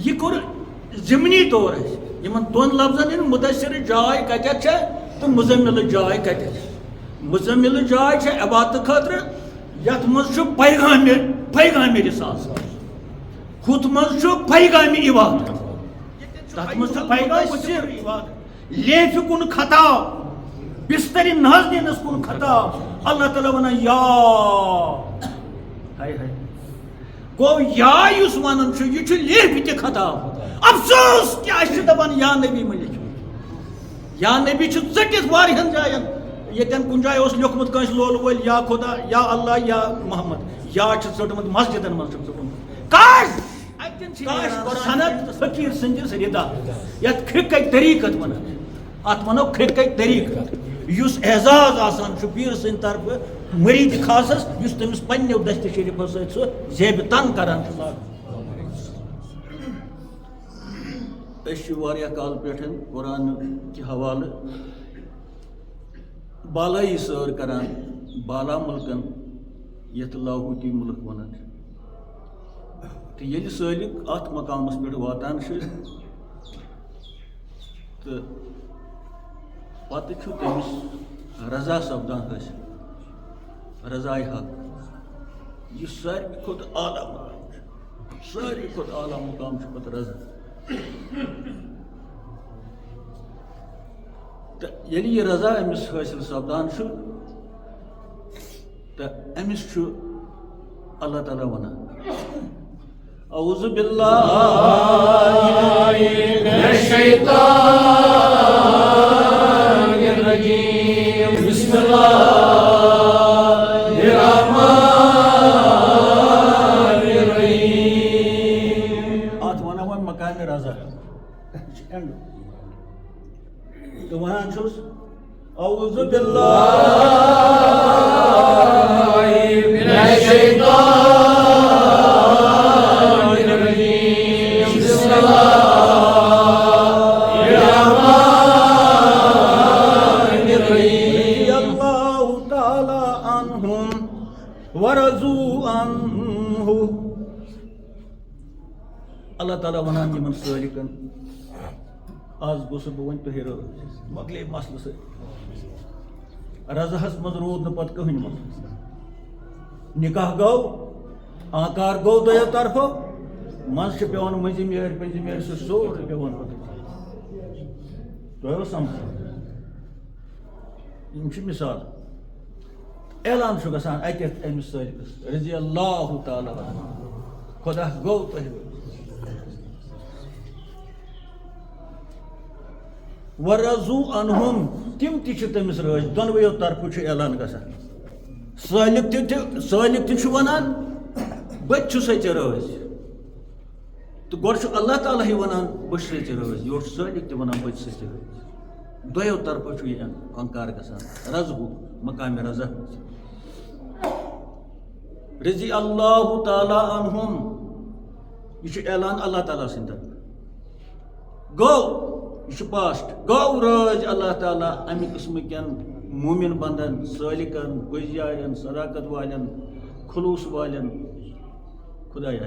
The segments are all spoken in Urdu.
یہ کور ضمنی طور یمن دون لفظن ہند مدثر جائے کتھ تو مزمل جائے کتھ مزمل جائے عبادت خاطر یت مز پیغام رسالت ہت مز پیغام عبادت تر مز پیغام عبادت لیف کن خطاب بستر ناز دینس کن خطاب اللہ تعالیٰ ونان یا ہائے ہائے گو یا یس ونان یہ لیف تہ خطاب افسوس کیا دپان یا نبی ملک یا نبی ژٹتھ واریاہن جائن یتن کن جائے اس لیوکھمت کنس لول ول یا خدا یا اللہ یا محمد یا ژٹمت مسجدن من ژٹمت کاش سند فقیر سندس ردا یت کھرکک طریقت ونان ات ونو کھرکک طریقت یس اعزاز آسان پیر سند طرف مرید خاصس یس تمس پنو دست شریف ست سہ زیب تن کران واریاہ کال پہ قرآن کہ حوالہ بالائی سیر کران بالا ملکن یت لاہوتی ملک ونان تو یل سالک ات مقامس پہ واتان تو پتہ تمس رضا سپدان حاصل رضائے حق یہ ساروی کھت اعلیٰ مقام ساروی کھت اعلیٰ مقام پتہ رضا تو یلی یہ رضا امس حاصل سپدان تو امس اللہ تعالیٰ ونان اعوذ باللہ من الشیطان الرجیم بسم اللہ الرحمن الرحیم آت ونان مقام رضا تو ونان چھس اعوذ باللہ من الشیطان الرجیم بسم اللہ الرحمن الرحیم اللہ تعالی عنہم ورضوا عنہ اللہ تعالیٰ ونان یمن سالکن آز گوس بہ ون تہ مکلے مسلہ سی رضاہس مز رود پتہ کہین مسلہ نکاح گو آکار گو دۄیو طرفو مز پیوان مٔنٛزِم یٲرۍ پٔنٛزِم یٲرۍ سُہ سورُے پیوان تۄہہِ سمجھ یِم چھِ مثال اعلان چھُ گژھان اتٮ۪تھ أمِس سٲلکس رضی اللہ تعالیٰ خۄدا گوٚو تۄہہِ ورضوا عنہم تم تہ تمس رٲضۍ دۄنوٕیو طرفہٕ چھُ اعلان گژھان سالک تہ ونان بہٕ تہِ چھُسے ژےٚ رٲضۍ تہٕ گۄڈٕ چھُ اللہ تعالیٰ ہٕے ونان بہٕ چھُسے ژےٚ رٲضۍ یورٕ چھُ سالک تہِ ونان بہٕ چھُسے ژےٚ رٲضۍ دۄیو طرفہٕ چھُ یہِ انکار گژھان رضہُ مقامِ رضا رضی اللہ تعالیٰ عنہم یہ چھُ اعلان اللہ تعالیٰ سٕنٛدِ طرفہٕ گوٚو یہ پاسٹ گو رٲضۍ اللہ تعالیٰ امہِ قٕسمٕکٮ۪ن مومن بندن سالکن گُزارٮ۪ن صداقت والٮ۪ن خلوص والٮ۪ن خدایا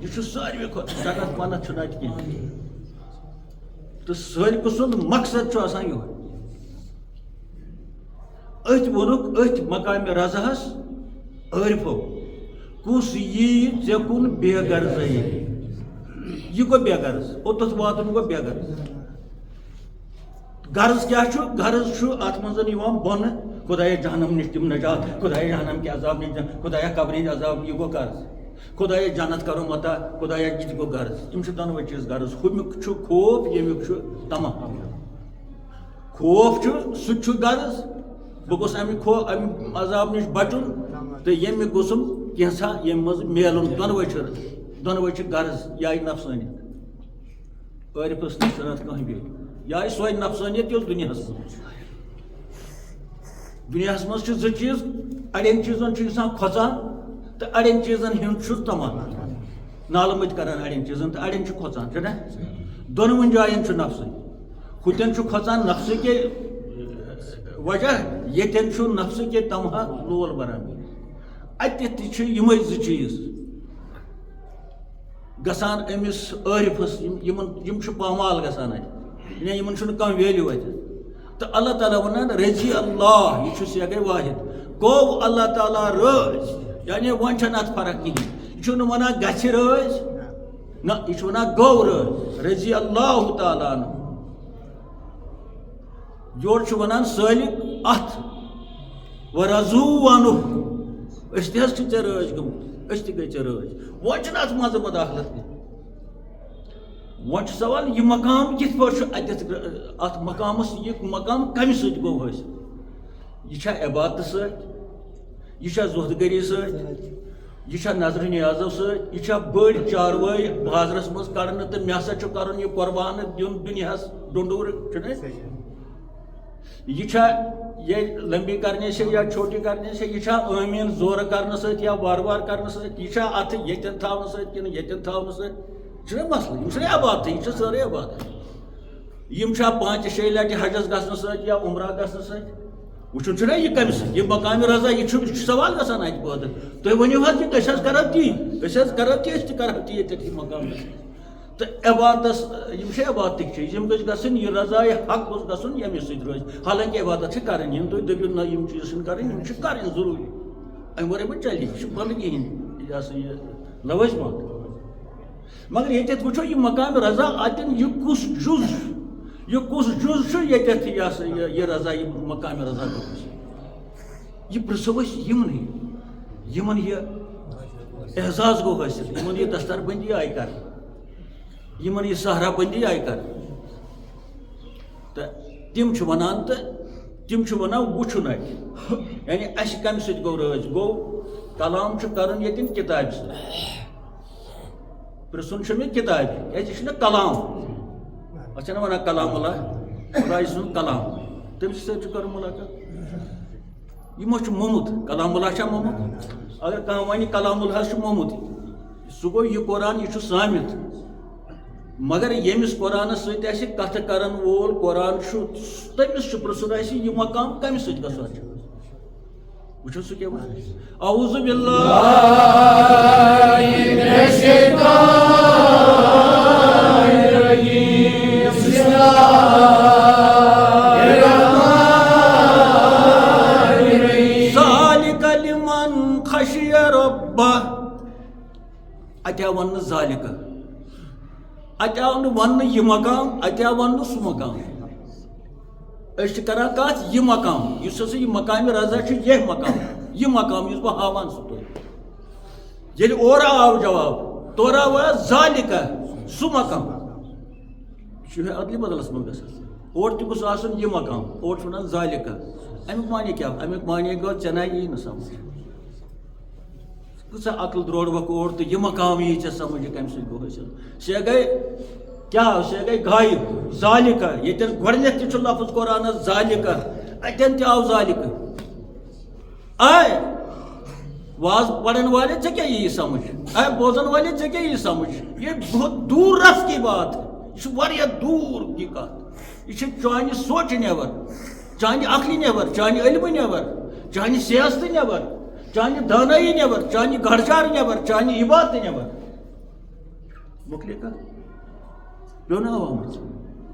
یہ چھُ ساروی کھۄتہٕ جگت پنت چھُنہٕ اتہِ کینٛہہ تہٕ سالکہٕ سُنٛد مقصد چھُ آسان یِہوے أتھۍ ووٚنُکھ أتھۍ مقامِ رضاہس عٲرفو کُس یی ژےٚ کُن بے غرضٲیی یہ گو بے غرض اوتس واتن گو بے غرض غرض کیا چھُ غرض چھُ اتھ منٛز یِوان بۄنہٕ خدایا جہنم نِش دِم نجات خدایا جہنم کہِ عذاب نِش خدایا قبرِ ہِنٛدِ عذاب یہِ گوٚو غرض خدایا جنت کرو متا خدایا یہِ تہِ گوٚو غرض یِم چھِ دۄنوَے چیٖز غرض ہُمیُک چھُ خوف ییٚمیُک چھُ طمع خوف چھُ سُہ تہِ چھُ غرض بہٕ گوٚژھ امہِ عذاب نِش بچُن تہٕ ییٚمہِ گوٚژھُم کینٛژھا ییٚمہِ منٛز میلُن دۄنوَے چھِ غرض یا نفسٲنیت عٲرفس نِش چھُنہٕ اتھ کٕہٕنۍ بیٚیہِ یا سۄے نفسٲنیت یۄس دُنیاہس منٛز چھِ زٕ چیٖز اڑٮ۪ن چیٖزن چھُ انسان کھۄژان تہٕ اڑٮ۪ن چیٖزن ہُنٛد چھُ طمع نالہٕ مٔتۍ کران اڑٮ۪ن چیٖزن تہٕ اڑٮ۪ن چھُ کھۄژان چھُنہ دۄنوٕنۍ جاین چھُ نفسٕے ہُتٮ۪ن چھُ کھۄژان نفسٕکے وجہ ییٚتٮ۪ن چھُ نفسٕکے طمع لول بران اتٮ۪تھ تہِ چھِ یِمے زٕ چیٖز گژھان أمِس عٲرِفَس یِم چھِ پامال گژھان اَتہِ یعنی یِمن چھُنہٕ کانٛہہ ویلیوٗ اَتہِ تہٕ اللہ تعالیٰ وَنان رضی اللہ یہِ چھُ سیگے واحد گوٚو اللہ تعالیٰ رٲضۍ یعنی وۄنۍ چھَنہٕ اَتھ فرق کِہیٖنۍ یہِ چھُنہٕ وَنان گژھِ رٲضۍ نہ یہِ چھُ وَنان گوٚو رٲضۍ رضی اللہ تعالیٰ عنہ یورٕ چھُ وَنان سٲلِق اَتھ وَرَضوٗ عَنْہُ أسۍ تہِ حظ چھِ ژےٚ رٲضۍ گٔمٕتۍ أسۍ تہِ گٔے ژےٚ رٲضۍ وۄنۍ چھُنہٕ اَتھ منٛزٕ مداخلت کینٛہہ وۄنۍ چھُ سوال یہِ مقام کِتھ پٲٹھۍ چھُ اَتٮ۪تھ اَتھ مقامَس یہِ مقام کَمہِ سۭتۍ گوٚو حٲصِل یہِ چھا عبادتہٕ سۭتۍ یہِ چھا زۄہدٕ گٔری سۭتۍ یہِ چھا نظرِ نیازو سۭتۍ یہِ چھا بٔڑۍ چاروٲے بازرَس منٛز کَڑنہٕ تہٕ مےٚ ہسا چھُ کَرُن یہِ قۄربانہٕ دیُن دُنیاہَس ڈوٚنڈوٗر چھُنہ یہ چھا یہ لمبی کرنے سے یا چھوٹی کرنے سے یہ چھا آمین زور کرنے سۭتۍ یا وار وار کرنے سۭتۍ یہ چھا اتھ یتن تھاونہٕ سۭتۍ کِنہٕ یتن تھاونہٕ سۭتۍ یہ چھُنہ مسلہٕ یِم چھِنہ عبادتٕے یہِ چھِ سٲرٕے عبادت یِم چھا 5-6 لٹہِ حجس گژھنہٕ سۭتۍ یا عمرہ گژھنہٕ سۭتۍ وٕچھُن چھُنہ یہِ کمہِ سۭتۍ یہِ مقامِ رضا یہِ چھُ سوال گژھان اَتہِ پٲدٕ تُہۍ ؤنِو حظ یہِ أسۍ حظ کرو تی أسۍ تہِ کرو تی ییٚتٮ۪تھ یہِ مقام تہٕ عبادتس یِم چھِ عبادتٕکۍ چیٖز یِم گٔژھۍ گژھٕنۍ یہِ رضاے حق گوٚژھ گژھُن ییٚمہِ سۭتۍ روزِ حالانکہِ عبادت چھِ کرٕنۍ یِم تُہۍ دٔپِو نہ یِم چیٖز چھِنہٕ کَرٕنۍ یِم چھِ کَرٕنۍ ضروٗری اَمہِ ورٲے ما چلہِ یہِ چھُ بنٛد کِہیٖنۍ یہِ ہسا یہِ لوٲزمات مگر ییٚتٮ۪تھ وٕچھو یہِ مقامِ رضا اَتٮ۪ن یہِ کُس جُز چھُ ییٚتٮ۪تھ یہِ ہسا یہِ رضا یہِ مقامِ رضا گوٚمُت یہِ پرٛژھو أسۍ یِمنٕے یِمن یہِ اعزاز گوٚو حٲصِل یِمن یہِ دستار بندی آیہِ کرنہٕ یِمن یہِ سہرا بندی آیہِ کرنہٕ تہٕ تِم چھِ وَنان وٕچھُن اَتہِ یعنی اَسہِ کَمہِ سۭتۍ گوٚو رٲضۍ گوٚو کلام چھُ کَرُن ییٚتٮ۪ن کِتابہِ سۭتۍ پرٛژھُن چھُ مےٚ کِتابہِ کیٛازِ یہِ چھُنہ کلام اَتھ چھِنہ وَنان کلام اللہ خۄداے سُنٛد کلام تٔمۍ سۭتۍ چھُ کَرُن مُلاقات یِمو چھُ موٚمُت کلام اللہ چھا موٚمُت اگر کانٛہہ وَنہِ کلام اللہ چھُ موٚمُت سُہ گوٚو یہِ قرآن یہِ چھُ سامِت مگر ییٚمِس قرآنس سۭتۍ آسہِ کتھٕ کرن وول قرآن چھُ تٔمِس چھُ پرٛژھُن آسہِ یہِ مقام کمہِ سۭتۍ گژھان چھُ وٕچھو سُہ کیٛاہ وَنہِ اعوذ باللہ ذالِکَ لِمَن خَشِیَ رَبَّہ اَتہِ آو وَننہٕ ذالِکَ اَتہِ آو نہٕ وَننہٕ یہِ مقام اَتہِ آو وَننہٕ سُہ مقام أسۍ چھِ کران کَتھ یہِ مقام یُس ہسا یہِ مقامِ رضا چھُ یہِ مقام یُس بہٕ ہاوان چھُس تۄہہِ ییٚلہِ اورٕ آو جواب تورٕ آو ذالِکَ سُہ مقام یہِ چھُ اَدلہِ بدلس منٛز گژھان اورٕ تہِ گوٚژھ آسُن یہِ مقام اورٕ چھُ وَنان ذالِکَ اَمیُک معنے کیٛاہ اَمیُک معنے گوٚو ژےٚ نَے یی نہٕ سمجھ کۭژاہ عقل درٛوڑوکھ اور تہٕ یہِ مقام یی ژےٚ سمجھ یہِ کَمہِ سۭتۍ گوٚو حٲصِل سۄ گٔے کیٛاہ سۄ گٔے غایب ذالِکَ ییٚتٮ۪ن گۄڈٕنٮ۪تھ تہِ چھُ لفظ قرآنس ذالِکَ اَتٮ۪ن تہِ آو ذالِکَ آے واز پڑھن والے ژےٚ کیٛاہ یی سمجھ آے بوزن والے ژےٚ کیٛاہ یی سمجھ یہِ بہت دوٗر رس کی بات ہے یہِ چھُ واریاہ دوٗر کی کتھ یہِ چھِ چانہِ سونٛچہِ نٮ۪بر چانہِ عقلہِ نٮ۪بر چانہِ علمہٕ نٮ۪بر چانہِ سیاستہٕ نٮ۪بر چانہِ دانٲیی نٮ۪بر چانہِ گڑچار نٮ۪بر چانہِ عبادتہٕ نٮ۪بر مۄکلے کتھ پیٚو نہٕ آمٕژ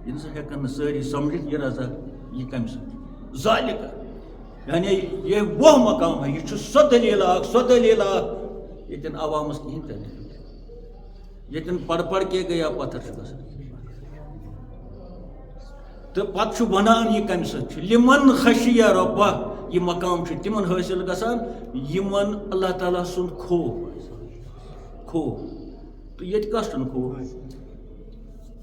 یہِ نسا ہٮ۪کن نہٕ سٲری سمجھِتھ یہِ رضا یہِ کمہِ سۭتۍ ذالِکَ یعنی یہ وہ مقام ہے یہ سو دلیل اکھ ییٚتٮ۪ن عوامس کہیٖنۍ تہِ ییٚتٮ۪ن پڑ کے گیا پتھر چھُ گژھان تہٕ پتہٕ چھُ ونان یہِ کمہِ سۭتۍ چھُ لِمن خشیہ رۄبہ یہِ مقام چھُ تِمن حٲصِل گژھان یِمن اللہ تعالیٰ سُنٛد خوف تہٕ ییٚتہِ کس چھُنہٕ خوف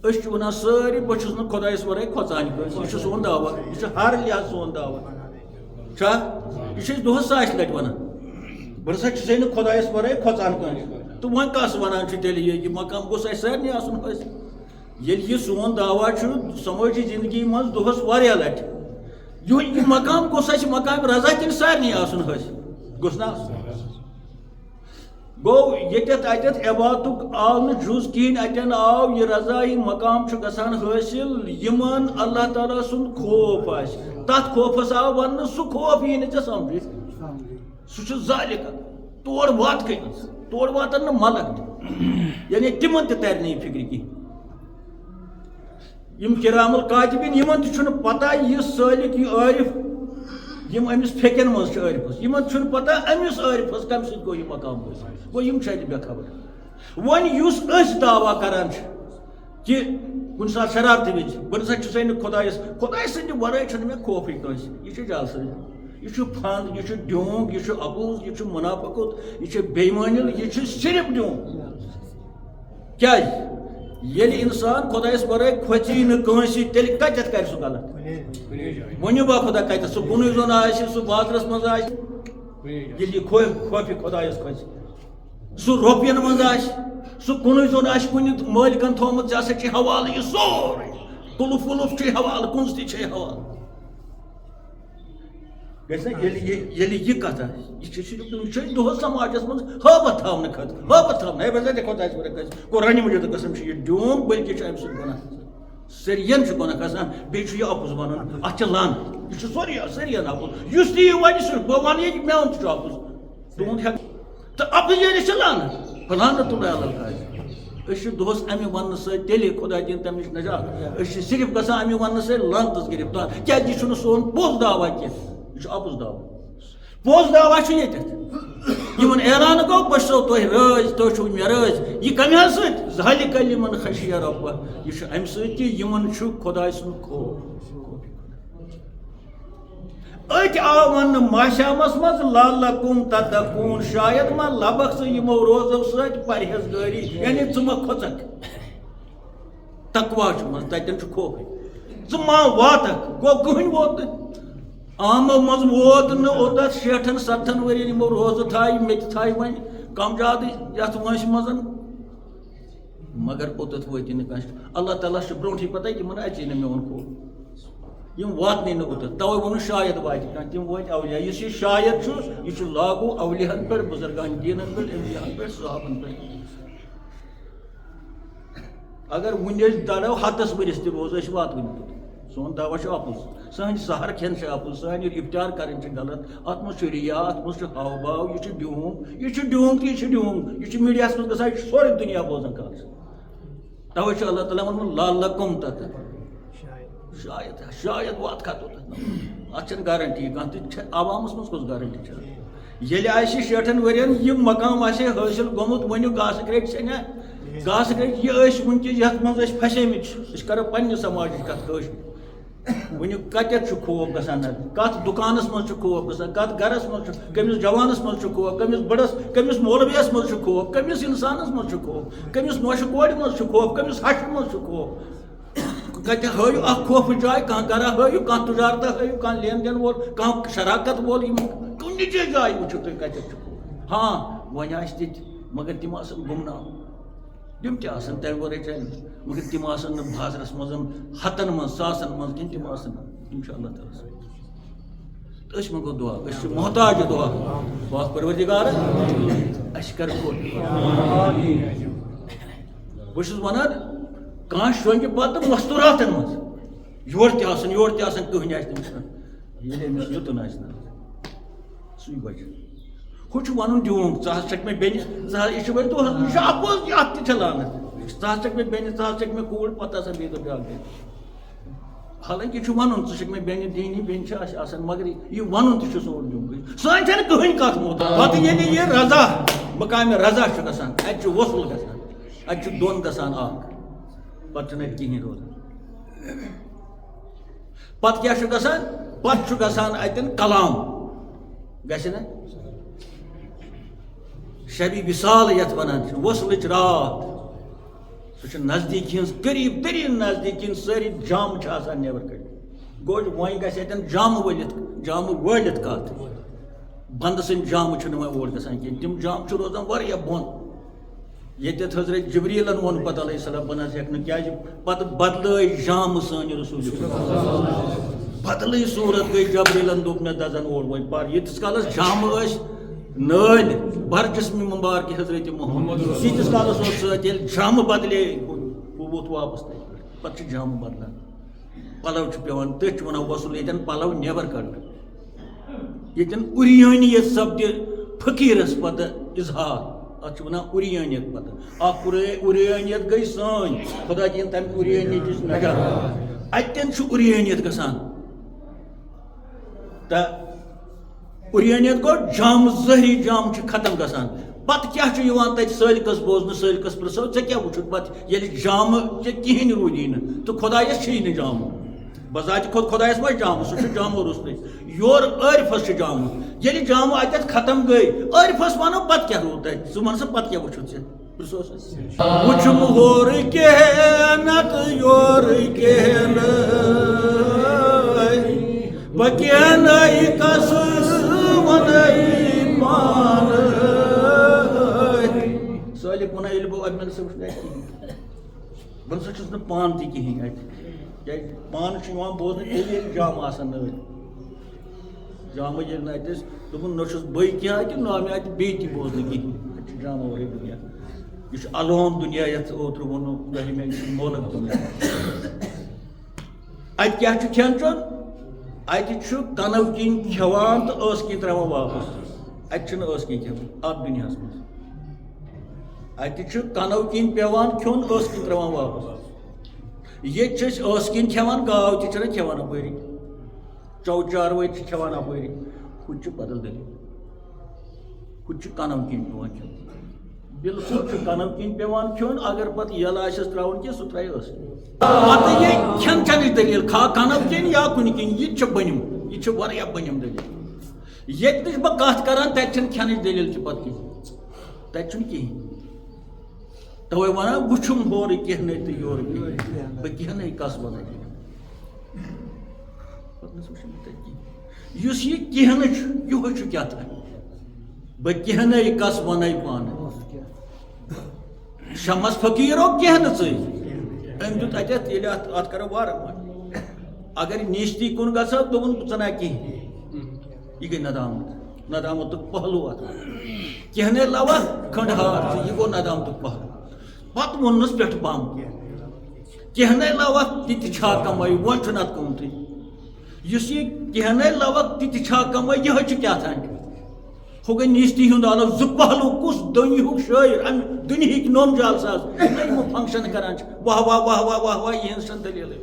أسۍ چھِ ونان سٲری بہٕ چھُس نہٕ خۄدایس ورٲے کھۄژان کٲنٛسہِ یہِ چھُ سون دعوا یہِ چھُ ہر لحاظ سون دعوا چھا یہِ چھِ أسۍ دۄہس 100 لٹہِ ونان بہٕ نسا چھُسے نہٕ خۄدایس ورٲے کھۄژان کٲنٛسہِ تہٕ وۄنۍ کس ونان چھُ تیٚلہِ یہِ مقام گوٚژھ اَسہِ سارنٕے آسُن حٲصِل ییٚلہِ یہِ سون دعوا چھُ سمٲجی زندگی منٛز دۄہس واریاہ لٹہِ یہِ مقام گوٚژھ اَسہِ مقام رضا تیٚلہِ سارنٕے آسُن حٲصِل گوٚژھ نا آسُن گوٚو ییٚتٮ۪تھ اَتٮ۪تھ عبادتُک آو نہٕ جُز کِہیٖنۍ اَتٮ۪ن آو یہِ رضا یہِ مقام چھُ گژھان حٲصِل یِمن اللہ تعالیٰ سُنٛد خوف آسہِ تتھ خوفس آو وننہٕ سُہ خوف یی نہٕ ژےٚ سمجھِتھ سُہ چھُ ذالِکَ تور واتکھٕے تور واتن نہٕ ملک تہِ یعنی تمن تہ تر نی فکر کی یم کرام الکاتبین یمن تہ چھن پتہ یہ سالک یہ عارف یم امس پھیکن مز عارفس یمن چھن پتہ امس عارفس کم سۭتۍ گوٚو یہ مقام حٲصِل گوٚو یم چھِ بے خبر وۄنۍ یُس أسۍ دعوا کران چھِ کہ کُنہِ ساتہٕ شرارتہِ وِزِ بہٕ نسا چھُسے نہٕ خۄداے سٕنٛدِ ورٲے چھُنہٕ مےٚ خوفٕے کٲنٛسہِ یہ چھُ جالسٲزی یہ چھُ پھنٛد یہ چھُ ڈیوٗنٛگ یہ چھُ اپوز یہ چھُ منافقت یہ چھُ بے ایٖمٲنی یہ چھُ صرف ڈیوٗنٛگ کیٛازِ ییٚلہِ اِنسان خۄدایس ورٲے کھوژی نہٕ کٲنٛسہِ تیٚلہِ کتٮ۪تھ کرِ سُہ غلط ؤنِو با خۄدا کتٮ۪تھ سُہ کُنُے زوٚن آسہِ سُہ بازرس منٛز آسہِ ییٚلہِ یہِ خوفہِ خۄدایس کھوژِ سُہ رۄپین منٛز آسہِ سُہ کُنُے زوٚن آسہِ کُنہِ مٲلکن تھوٚومُت ژےٚ ہسا چھُے حوالہٕ یہِ سورُے کُلُف وُلُف چھُے حوالہٕ کُنٛز تہِ چھے حوالہٕ گژھِ نا ییٚلہِ یہِ کتھ آسہِ یہِ چھُ دۄہس سماجس منٛز ہٲبت تھاونہٕ خٲطرٕ ہے بہٕ زِ خۄدایس ورٲے کٲنٛسہِ قرآنہِ مجیٖدُک قسم چھُ یہِ ڈیوٗنٛگ بٔلکہِ چھُ امہِ سۭتۍ گۄناہ سٲرین چھُ گۄناہ کھسان بیٚیہِ چھُ یہِ اپُز ونُن اتھ چھِ لعنت یہِ چھُ سورُے سٲرین اپُز یُس تہِ یہِ ونہِ سُہ بہٕ ونہٕ یہِ میون تہِ چھُ اپُز تُہُنٛد ہیٚکہِ تہٕ اپُز ییٚلہِ چھِ لعنت لعنت اللہ علی الکاذب أسۍ چھِ دۄہس امہِ وننہٕ سۭتۍ تیٚلہِ خۄدا دِیِن تمہِ نِش نجات أسۍ چھِ صرف گژھان امہِ وننہٕ سۭتۍ لعنتس گرفتار کیازِ یہِ چھُنہٕ سون پوٚز دعوا کینٛہہ یہِ چھُ اپُز دعوا پوٚز دعوا چھُ ییٚتٮ۪تھ یِمن اعلان گوٚو بہٕ چھُسو تۄہہِ رٲضۍ تُہۍ چھِو مےٚ رٲضۍ یہِ کمہِ حظ سۭتۍ ذالِکَ لِمَن خشیَ رَبَّہ یہِ چھُ امہِ سۭتۍ کہِ یِمن چھُ خۄداے سُنٛد خوف أتۍ آو وننہٕ ماحشامس منٛز لعلکُم تتقوٗن شاید ما لبکھ ژٕ یِمو روزو سۭتۍ پرہیزگٲری یعنی ژٕ ما کھوژکھ تقوا چھُ منٛز تتٮ۪ن چھُ خوفٕے ژٕ ما واتکھ گوٚو کٕہٕنۍ ووت نہٕ عامو منٛز ووت نہٕ اوٚتتھ 60-70 ؤرین یِمو روزٕ تھایہِ مےٚ تہِ تھایہِ وۄنۍ کم زیادٕ یتھ وٲنٛسہِ منٛز مگر اوٚتتھ وٲتی نہٕ کٲنٛسہِ اللہ تعالیٰ چھُ برونٛٹھٕے پتہ یِمن اژی نہٕ میون خوف یم واتنے نہٕ اوٚتتھ توے ووٚنُن شاید واتہِ کانٛہہ تِم وٲتۍ اولیا یُس یہِ شاید چھُ یہِ چھُ لاگوٗ اولِیاہن پٮ۪ٹھ بُزرگان دیٖنن پٮ۪ٹھ انبیاہن پٮ۪ٹھ صحابن پٮ۪ٹھ اگر وُنہِ أسۍ دڑو ہتس ؤرِس تہِ روزو أسۍ واتوٕے نہٕ سون دعوا چھُ اپُز سٲنۍ سہر کھٮ۪ن چھِ اپُز سٲنۍ اِفطار کرٕنۍ چھِ غلط اتھ منٛز چھُ رِیا اتھ منٛز چھُ ہاو باو یہِ چھُ ڈیوٗنٛگ یہِ چھُ ڈیوٗنٛگ تہٕ یہِ چھُ ڈیوٗنٛگ یہِ چھُ میٖڈیاہس منٛز گژھان یہِ چھُ سورُے دُنیا بوزان کالس توے چھُ اللہ تعالیٰ ووٚنمُت لعلکُم شاید واتکھا توٚتتھ اتھ چھنہٕ گارنٹی کانٛہہ تہِ چھِ عوامس منٛز کۄس گارنٹی چھِ ییٚلہِ آسہِ 60 ؤرین یہِ مقام آسہِ ہے حٲصِل گوٚمُت ؤنِو گاسہٕ کریٚٹۍ چھےٚ گاسہٕ کریٚٹۍ یہِ ٲسۍ وٕنکیٚس یتھ منٛز أسۍ پھسیمٕتۍ چھِ أسۍ کرو پننہِ سماجٕچ کتھ کٲشِر ؤنِو کتٮ۪تھ چھُ خوف گژھان کتھ دُکانس منٛز چھُ خوف گژھان کتھ گرس منٛز چھُ کٔمِس جوانس منٛز چھُ خوف کٔمِس بٔڑس کٔمِس مولوِیس منٛز چھُ خوف کٔمِس انسانس منٛز چھُ خوف کٔمِس نوشہِ کورِ منٛز چھُ خوف کٔمِس ہشہِ منٛز چھُ خوف کتہِ ہٲیِو اکھ خوفٕچ جاے کانٛہہ گرا ہٲیِو کانٛہہ تُجارتا ہٲیِو کانٛہہ لین دین وول کانٛہہ شراکت وول یِم کُنہِ تہِ جایہِ وٕچھِو تُہۍ کتٮ۪تھ چھُ خوف ہاں وۄنۍ آسہِ تِتہِ مگر تِم آسن گُمنام تِم تہِ آسن تمہِ ورٲے چلہِ مگر تِم آسن نہٕ بازرس منٛز ہتن منٛز ساسن منٛز کِہینۍ تِم آسن تِم چھِ اللہ تعالیٰ سۭتۍ تہٕ أسۍ منٛگو دعا أسۍ چھِ محتاج دعا پاک پروردگار اَسہِ کر بہٕ چھُس ونان کانٛہہ شۄنٛگہِ پتہٕ مستوٗراتن منٛز یورٕ تہِ آسان کٕہٕنۍ آسہِ تٔمِس ییٚلہِ أمِس یُتُن آسہِ نہٕ سُے بچہِ ہُہ چھُ ونُن ڈیوٗنٛگ ژٕ حظ چھکھ مےٚ بیٚنہِ ژٕ حظ یہِ چھُ وۄنۍ دۄہس یہِ چھُ اپُز اتھ تہِ چھِ لعنت ژٕ حظ چھکھ مےٚ بیٚنہِ ژٕ حظ چھکھ مےٚ کوٗر پتہٕ آسان بیٚیہِ دۄہ بیٛاکھ بیٚنہِ حالانکہِ یہِ چھُ ونُن ژٕ چھکھ مےٚ بیٚنہِ دیٖنی بیٚنہِ چھِ اَسہِ آسان مگر یہِ ونُن تہِ چھُ سون ڈیوٗنٛگٕے سٲنۍ چھنہٕ کٕہٕنۍ کتھ محتاج پتہٕ ییٚلہِ یہِ رضا مقامِ رضا چھُ گژھان اتہِ چھُ وصل گژھان اتہِ چھُ دۄن گژھان اکھ پتہٕ چھُنہٕ اتہِ کِہینۍ روزان پتہٕ کیٛاہ چھُ گژھان پتہٕ چھُ گژھان اتٮ۪ن کلام گژھِ نا شبِ وِصال یتھ ونان چھِ وصلٕچ راتھ سُہ چھُ نزدیٖکی ہٕنٛز قریٖب تریٖن نزدیٖکی ہٕنٛز سٲری جامہٕ چھِ آسان نٮ۪بر کٔڑِتھ گوٚو وۄنۍ گژھِ اتٮ۪ن جامہٕ وٲلِتھ کتھ بنٛدٕ سٕنٛدۍ جامہٕ چھِنہٕ وۄنۍ اور گژھان کینٛہہ تِم جامہٕ چھِ روزان واریاہ بۄن ییٚتٮ۪تھ حضرت جبریٖلن ووٚن پتہٕ علیہ السلام بہٕ نہ حظ ہٮ۪کہٕ نہٕ کیٛازِ پتہٕ بدلٲے جامہٕ سٲنۍ رسوٗل بدلٕے صوٗرت گٔے جبریٖلن دوٚپ مےٚ دزن اور وۄنۍ پر ییٖتِس کالس جامہٕ ٲسۍ نٲلۍ برجسمہِ مُبارکہِ حضرت محمد تیٖتِس کالس اوس سۭتۍ ییٚلہِ جامہٕ بدلے بہٕ ووت واپس تتہِ پٮ۪ٹھ پتہٕ چھِ جامہٕ بدلان پلو چھِ پیٚوان تٔتھۍ چھِ ونان وصوٗل ییٚتٮ۪ن پلو نٮ۪بر کڑنہٕ ییٚتٮ۪ن اُریٲنِیت سپدِ فقیٖرس پتہٕ اظہار اتھ ونان اُریانیت پتہ اکھ اُریانیت گئی سٲنۍ خدا دِیِن تمہِ اُریانیتِچ نجات اتٮ۪ن چھُ اُریانیت گژھان تہٕ اُریانیت گوٚو جام ظٲہری جام چھُ ختم گژھان پتہٕ کیٛاہ چھُ یِوان تتہِ سٲلکس بوزنہٕ سٲلکس پرژھو ژےٚ کیٛاہ وٕچھُتھ پتہٕ ییٚلہِ جامہٕ ژےٚ کِہیٖنۍ روٗدی نہٕ تہٕ خۄدایس چھُے نہٕ جامہٕ بذاتہِ خود خۄدایس ما جامہٕ سُہ چھُ جامو روٚستُے یورٕ عٲرفس چھُ جامہٕ ییٚلہِ جامہٕ اتٮ۪تھ ختم گٔے عٲرفس ونو پتہٕ کیٛاہ روٗد تتہِ ژٕ ون سا پتہٕ کیٛاہ وٕچھُتھ ژےٚ پرژھوس وٕچھُم ہورٕ کینٛہہ نتہٕ یورٕ کینٛہہ نہٕ بہٕ کینٛہہ نَے کَسس وَنَے پانہٕ سٲلِم وَنان ییٚلہِ بہٕ اَدٕ مےٚ نسا وٕچھ نہٕ اَتہِ کِہیٖنۍ بہٕ نسا چھُس نہٕ پانہٕ تہِ کِہیٖنۍ اَتہِ کیٛازِ پانہٕ چھُ یِوان بوزنہٕ تیٚلہِ ییٚلہِ جامہٕ آسان نٲلۍ جامہٕ ییٚلہِ نہٕ اَتہِ ٲسۍ دوٚپُن نہ چھُس بٕے کینٛہہ اَتہِ نہ مےٚ اَتہِ بیٚیہِ تہِ بوزنہٕ کِہیٖنۍ اَتہِ چھُ جامہٕ ورٲے دُنیا یہ الون دنیا یتھ اوترٕ ووٚنو تۄہہِ مےٚ یہِ چھُ مولک دُنیا اَتہِ کیٛاہ چھُ کھٮ۪ن چٮ۪ون اَتہِ چھُ کَنو کِنۍ کھٮ۪وان تہٕ ٲس کِنۍ ترٛاوان واپس اَتہِ چھُنہٕ ٲس کِنۍ کھٮ۪وان اَتھ دُنیاہَس منٛز اَتہِ چھُ کَنو کِنۍ پٮ۪وان کھیوٚن ٲس کِنۍ ترٛاوان واپس ییٚتہِ چھِ أسۍ ٲس کِنۍ کھٮ۪وان گاو تہِ چھِنہ کھٮ۪وان اَپٲری چو چاروٲے تہِ چھِ کھٮ۪وان اَپٲری ہُتہِ چھُ بدل دٔلیٖل ہُتہِ چھُ کَنو کِنۍ پٮ۪وان کھیوٚن بالکل چھُ کَنو کِنۍ پٮ۪وان کھیوٚن اگر پتہٕ یَلہٕ آسٮ۪س ترٛاوُن کینٛہہ سُہ ترٛایہِ ٲس پتہٕ یہِ کھٮ۪ن چٮ۪نٕچ دٔلیٖل کھا کَنو کِنۍ یا کُنہِ کِنۍ یہِ تہِ چھِ بٔنِم یہِ چھِ واریاہ بٔنِم دٔلیٖل ییٚتہِ نِش بہٕ کَتھ کران تَتہِ چھِنہٕ کھٮ۪نٕچ دٔلیٖل تہِ پتہٕ کِہیٖنۍ تَتہِ چھُنہٕ کِہیٖنۍ تَوَے وَنان وٕچھُم ہورٕ کینٛہہ نَے تہٕ یورٕ کینٛہہ بہٕ کینٛہہ نَے کَس وَنَے پتہٕ نَس وٕچھُم تَتہِ کِہیٖنۍ یُس یہِ کینٛہہ نہٕ چھُ یِہوے چھُ کیٛاہ تام بہٕ کینٛہہ نَے کَس وَنَے پانہٕ شمس فقیٖرو کینٛہہ نہٕ ژٕے أمۍ دیُت اَتٮ۪تھ ییٚلہِ اَتھ کَرو وارٕ اگر نیٖستی کُن گژھو دوٚپُن ژٕ نہ کِہیٖنۍ یہِ گٔے ندامتُک پہلوٗ اَتھ کینٛہہ نَے لَوَکھ کھنٛڈہار یہِ گوٚو ندامتُک پہلوٗ پتہٕ ووٚننَس پٮ۪ٹھٕ پَم کینٛہہ نَے لَوَکھ تہِ تہِ چھا کَمٲے وۄنۍ چھُ نَتہٕ قۭمتھٕے یُس یہِ کینٛہہ نَے لَوَکھ تہِ تہِ چھا کَمٲے یِہوے چھُ کیٛاہ تام ہُہ گٔے نیٖستی ہُنٛد عالم زٕ پہلوٗ کُس دُنیہُک شٲعر اَمہِ دُنہِکۍ نوٚم جال ساز یِم فنٛگشن کران چھِ واہ واہ واہ واہ واہ واہ یِہٕنٛز چھنہٕ دٔلیٖلٕے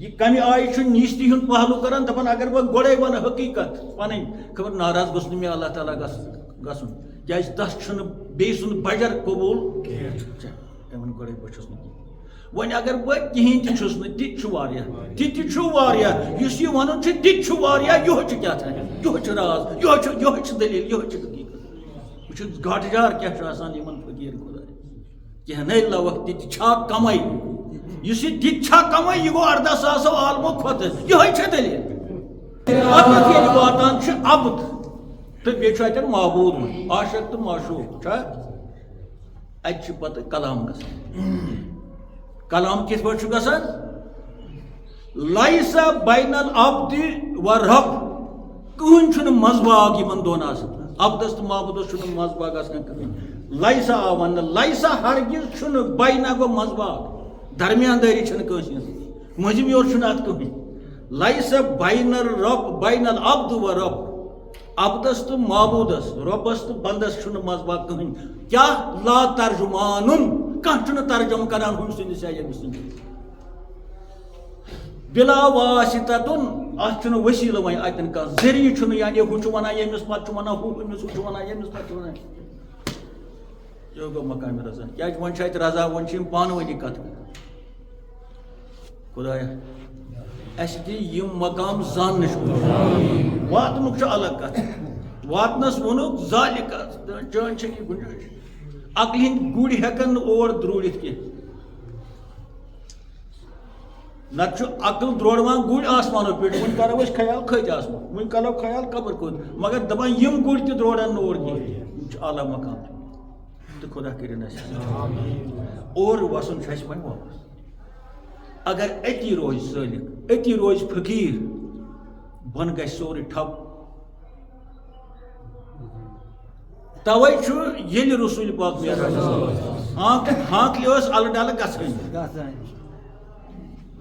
یہِ کَمہِ آیہِ چھُ نیٖستی ہُنٛد پہلوٗ کران دَپان اگر بہٕ گۄڈے وَنہٕ حقیٖقت پَنٕنۍ خبر ناراض گوٚژھ نہٕ مےٚ اللہ تعالیٰ گژھُن کیٛازِ تَس چھُنہٕ بیٚیہِ سُنٛد بجر قبوٗل تٔمۍ ووٚن گۄڈے بہٕ چھُس نہٕ کِہیٖنۍ وۄنۍ اگر بہٕ کِہیٖنۍ تہِ چھُس نہٕ تہِ تہِ چھُ واریاہ تہِ چھُ واریاہ یُس یہِ وَنُن چھُ تہِ چھُ واریاہ یِہوے چھُ کیٛاہ تام یِہوے چھُ راز یِہوے چھُ دٔلیٖل یِہوے چھُ حقیٖقت وٕچھِو گاٹہٕ جار کیٛاہ چھُ آسان یِمن فقیٖر خۄداے کینٛہہ نَے لَوَکھ تہِ تہِ چھا کَمٲے یُس یہِ تہِ چھا کَمٲے یہِ گوٚو 18,000 عالمو کھۄتہٕ یِہوے چھےٚ دٔلیٖل اَتھ ییٚلہِ واتان چھِ عبد تہٕ بیٚیہِ چھُ اَتٮ۪ن معبوٗد وۄنۍ عاشق تہٕ معشوٗق چھا اَتہِ چھُ پتہٕ کلام گژھان کلام کِتھ پٲٹھۍ چھُ گژھان لایسا بین العبدِ و رب کٕہٕنۍ چھُنہٕ منٛزباگ یِمن دۄن آسان عبدس تہٕ معبوٗدس چھُنہٕ منٛزباگ آسان کٕہٕنۍ لایسا آو وننہٕ لایسا ہرگِز چھُنہٕ بینا گوٚو منٛزباگ درمیان دٲری چھنہٕ کٲنٛسہِ ہٕنٛز مٔنٛزِم یور چھُنہٕ اَتھ کٕہٕنۍ لایسا بین الرب بین العبد و رب عبدس تہٕ معبوٗدس رۄبس تہٕ بنٛدس چھُنہٕ منٛزباگ کٕہٕنۍ کیٛاہ لا ترجمانُن کانٛہہ چھُنہٕ ترجمہٕ کران ہُمہِ سٕنٛدِس یا ییٚمہِ سٕنٛدِس بِلا واسِطَتُن اَتھ چھُنہٕ ؤسیٖلہٕ وۄنۍ اَتٮ۪ن کانٛہہ ذٔریعہٕ چھُنہٕ یعنی ہُہ چھُ وَنان ییٚمِس پتہٕ چھُ وَنان ہُہ أمِس ہُہ چھُ وَنان ییٚمِس پتہٕ چھُ وَنان یہِ گوٚو مقامِ رضا کیٛازِ وۄنۍ چھُ اَتہِ رضا وۄنۍ چھِ یِم پانہٕ ؤنی کَتھ کران خۄدایا اَسہِ دِ یِم مقام زاننٕچ واتنُک چھُ الگ کَتھ واتنَس ووٚنُکھ زالہِ کَتھ چٲنۍ چھَنہٕ یہِ گُنجٲیِش عقلہِ ہِنٛدۍ گُرۍ ہٮ۪کَن نہٕ اور درٛوٗڑِتھ کینٛہہ نتہٕ چھُ عقل درٛوڑوان گُرۍ آسمانو پٮ۪ٹھ وۄنۍ کرو أسۍ خیال کھٔتۍ آسمان وۄنۍ کرو خیال قبر کھوٚت مگر دَپان یِم گُرۍ تہِ درٛوڑن نہٕ اور کینٛہہ یِم چھِ اعلیٰ مقام تہٕ خۄدا کٔرِنۍ اَسہِ اور وَسُن چھُ اَسہِ وۄنۍ واپس اگر أتی روزِ سٲلِک أتی روزِ فقیٖر بۄنہٕ گژھِ سورُے ٹھپ تَوَے چھُ ییٚلہِ رسوٗلِ پاک ہانٛکلہِ ٲس اَلہٕ ڈَلہٕ گژھٲنی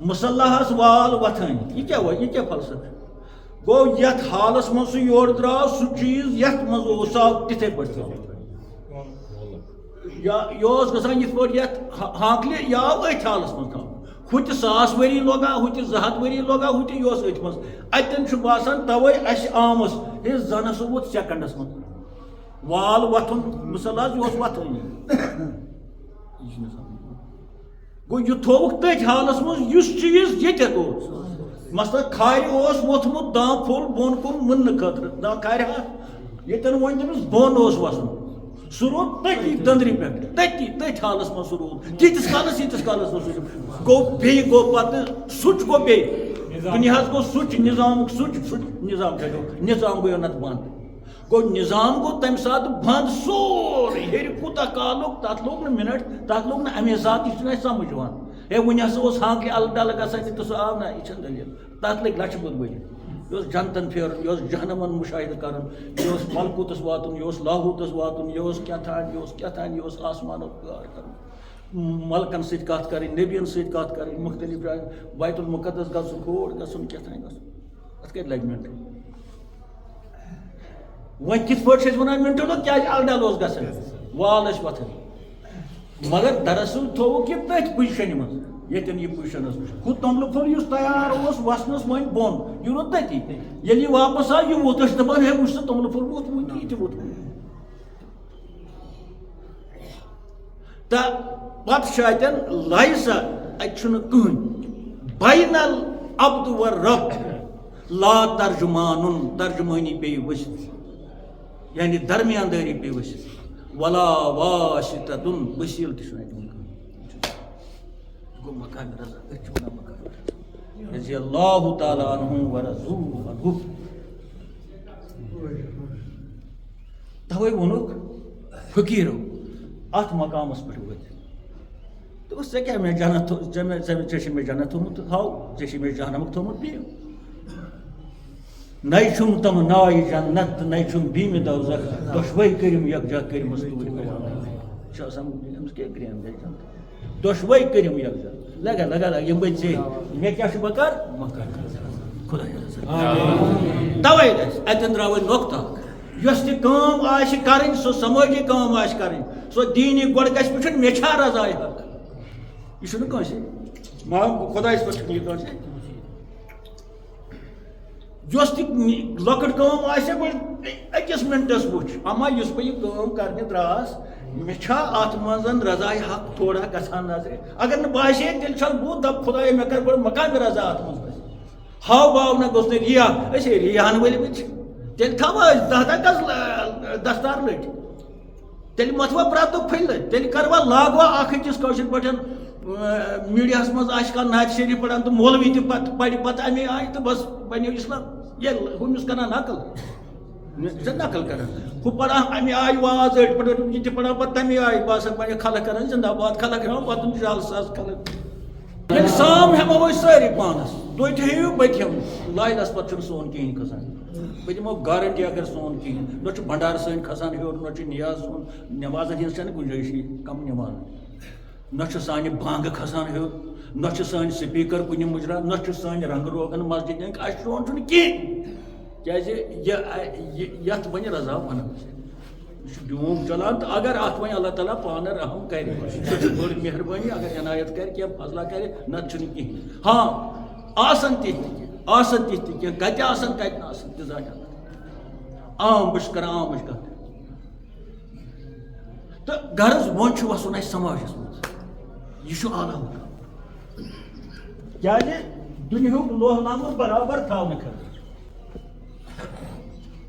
مُصلحس وال وۄتھٲنی یہِ کیٛاہ فلسفہٕ گوٚو یَتھ حالس منٛز سُہ یورٕ درٛاو سُہ چیٖز یَتھ منٛز اوس آو تِتھَے پٲٹھۍ یہ گژھان یتھ پٲٹھۍ یتھ ہانکلہِ یہِ آو أتھۍ حالس منٛز تھاونہٕ ہُہ تہِ 1000 ؤری لوگا ہُہ تہِ 200 ؤری لوگا ہُہ تہِ یہِ اوس أتھۍ منٛز اتٮ۪ن چھُ باسان توے اَسہِ آمٕژ ہے زن ہسا ووت سیکنڈس منٛز وال وتھُن مِثال حظ یہِ اوس وتھٲنی گوٚو یہِ تھووُکھ تٔتھۍ حالس منٛز یُس چیٖز ییٚتٮ۪تھ اوس مثلاً کھارِ اوس ووٚتھمُت دان پھوٚل بۄن کُن مٕننہٕ خٲطرٕ دان کھارِ ہا ییٚتٮ۪ن وۄنۍ تٔمِس بۄن اوس وسُن سُہ روٗد تٔتی دٔنٛدرِ پٮ۪ٹھ تٔتھۍ حالس منٛز سُہ روٗد تیٖتِس کالس ییٖتِس کالس منٛز سُہ گوٚو بیٚیہِ گوٚو پتہٕ سُچ گوٚو بیٚیہِ کُنہِ حظ گوٚو سُچ نظامُک سُچ نظام کیٛاہ گوٚو نظام گوٚو نتہٕ بنٛد گوٚو نظام گوٚو تمہِ ساتہٕ بنٛد سورُے ہیٚرِ کوٗتاہ کال لوٚگ تتھ لوٚگ نہٕ مِنٹ تتھ لوٚگ نہٕ امے ساتہٕ یہِ چھُنہٕ اَسہِ سمجھ یِوان ہے وُنہِ ہسا اوس ہانکلہِ الہٕ ڈلہٕ گژھان تہِ تہٕ سُہ آو نہ یہِ چھنہٕ دٔلیٖل تتھ لٔگۍ لچھِ بوٚد ؤری یہِ اوس جنتن پھیرُن یہِ اوس جہنمن مُشاہدٕ کرُن یہِ اوس ملکوٗتس واتُن یہِ اوس لاہوٗتس واتُن یہِ اوس کیٛاہ تانۍ یہِ اوس آسمانُک پیار کرُن ملکن سۭتۍ کتھ کرٕنۍ نبین سۭتۍ کتھ کرٕنۍ مختلف جایَن بیت المقدس گژھُن کھوڑ گژھُن کیٛاہ تانۍ گژھُن اتھ کتہِ لگہِ مِنٹ وۄنۍ کِتھ پٲٹھۍ چھِ أسۍ ونان مِنٹو لوٚگ کیٛازِ الہٕ ڈل اوس گژھان وال ٲسۍ وتھان مگر دراصل تھووُکھ یہِ تٔتھۍ پُزِشنہِ منٛز ییٚتٮ۪ن یہِ پُزِشن ٲس ہُہ توٚملہٕ پھوٚل یُس تیار اوس وسنس وۄنۍ بۄن یہِ روٗد تٔتی ییٚلہِ یہِ واپس آو یہِ ووت أسۍ دپان ہے وٕچھ سا توٚملہٕ پھوٚل ووتمُت یہِ تہِ ووتمُت تہٕ پتہٕ چھُ اتٮ۪ن لایہِ سا اتہِ چھُنہٕ کٕہٕنۍ بین العبد والرب لا ترجمانُن ترجمٲنی پیٚیہِ ؤسِتھ یعنی درمیان دٲری پیٚیہِ ؤسِتھ ولا واسطتُن وسیٖلہٕ تہِ چھُنہٕ اتہِ گوٚو مقامِ رضا أسۍ چھِ ونان مقامِ رضا رضی اللہ تعالیٰ عنہ ورضوا عنہ توے ووٚنُکھ فقیٖرو اتھ مقامس پٮ۪ٹھ وٲتِتھ دوٚپُس ژےٚ کیٛاہ مےٚ جنت ژےٚ چھُے مےٚ جنت تھوٚمُت ہاو ژےٚ چھُے مےٚ جہنمُک تھوٚمُت بیٚیہِ نَے چھُم تِم نایہِ جنت تہٕ نَے چھُم بیٖمہِ دوزخ دۄشوَے کٔرِم یکجا کٔرمٕژ توٗرۍ یہِ چھُ آسان أمِس کیٛاہ گرٛیم گژھِ جنت دۄشوَے کٔرِم یکجا لگا لگا یِم گٔے ژےٚ مےٚ کیٛاہ چھُ بہٕ کر خۄداے توے گژھِ اتٮ۪ن درٛاو وۄنۍ نۄقطہٕ اکھ یۄس تہِ کٲم آسہِ کرٕنۍ سۄ سمٲجی کٲم آسہِ کرٕنۍ سۄ دیٖنی گۄڈٕ گژھِ وٕچھُن مےٚ چھا رضاے حق یہِ چھُنہٕ کٲنٛسہِ خۄدایَس پٮ۪ٹھ چھُنہٕ یہِ کٲنٛسہِ یۄس تہِ لۄکٕٹ کٲم آسہِ گۄڈٕ أکِس مِنٹس وٕچھ اما یُس بہٕ یہِ کٲم کرنہِ درٛاس مےٚ چھا اتھ منٛز رضاے حق تھوڑا گژھان نظرِ اگر نہٕ باسے تیٚلہِ چھَس بہٕ دپ خۄدایا مےٚ کر گۄڈٕ مقامِ رضا اتھ منٛز ہاو باو نہ گوٚژھ نہٕ ریا أسۍ ہے ریاہن ؤلمٕتۍ چھِ تیٚلہِ تھاوا أسۍ 10 گز دستار لٔٹۍ تیٚلہِ متھوا پرٛٮ۪تُک پھٔلۍ تیٚلہِ کروا لاگوا اکھ أکِس کٲشِر پٲٹھۍ میٖڈیاہس منٛز آسہِ کانٛہہ نعتِ شریٖف پران تہٕ مولوی تہِ پتہٕ پرِ پتہٕ امے آیہِ تہٕ بس بنیو اسلام ییٚلہِ ہُمِس کران نقل یہِ چھِ نقل کران ہُہ پران امہِ آیہِ واز أڑۍ پٲٹھۍ یہِ تہِ پران پتہٕ تمے آیہِ باسان پنٕنہِ خلق کران زندہ باد خلق ہٮ۪وان پتہٕ جلسہٕ حظ خلق ییٚلہِ سام ہٮ۪مو أسۍ سٲری پانس تُہۍ تہِ ہیٚیِو بہٕ تہِ ہٮ۪مہٕ لایلس پتہٕ چھُنہٕ سون کِہیٖنۍ کھسان بہٕ دِمو گارنٹی اگر سون کِہیٖنۍ نہ چھُ بنڈارٕ سٲنۍ کھسان ہیوٚر نہ چھُ نیاز سون نٮ۪مازن ہِنٛز چھنہٕ گُنجٲیشی کم نٮ۪ماز نہ چھُ سانہِ بانگہٕ کھسان ہیوٚر نہ چھُ سٲنۍ سپیٖکر کُنہِ مُجرا نہ چھُ سٲنۍ رنٛگہٕ روغن مسجد اَسہِ سون چھُنہٕ کِہیٖنۍ کیٛازِ یتھ وۄنۍ رضا ونان یہِ چھُ ڈوٗم چلان تہٕ اگر اتھ وۄنۍ اللہ تعالیٰ پانہٕ رحم کرِ سۄ چھِ بٔڑ مہربٲنی اگر عنایت کرِ کینٛہہ فضلہ کرِ نتہٕ چھُنہٕ کِہیٖنۍ ہاں آسان تِتھۍ تہِ کینٛہہ کتہِ آسان کتہِ نہٕ آسان تہِ زانہِ عام بہٕ چھُس کران عامٕچ کتھ تہٕ غرض وۄنۍ چھُ وسُن اسہِ سماجس منٛز یہِ چھُ اعلیٰ مقام کیٛازِ دُنیہُک لوہ لنٛگُر برابر تھاونہٕ خٲطرٕ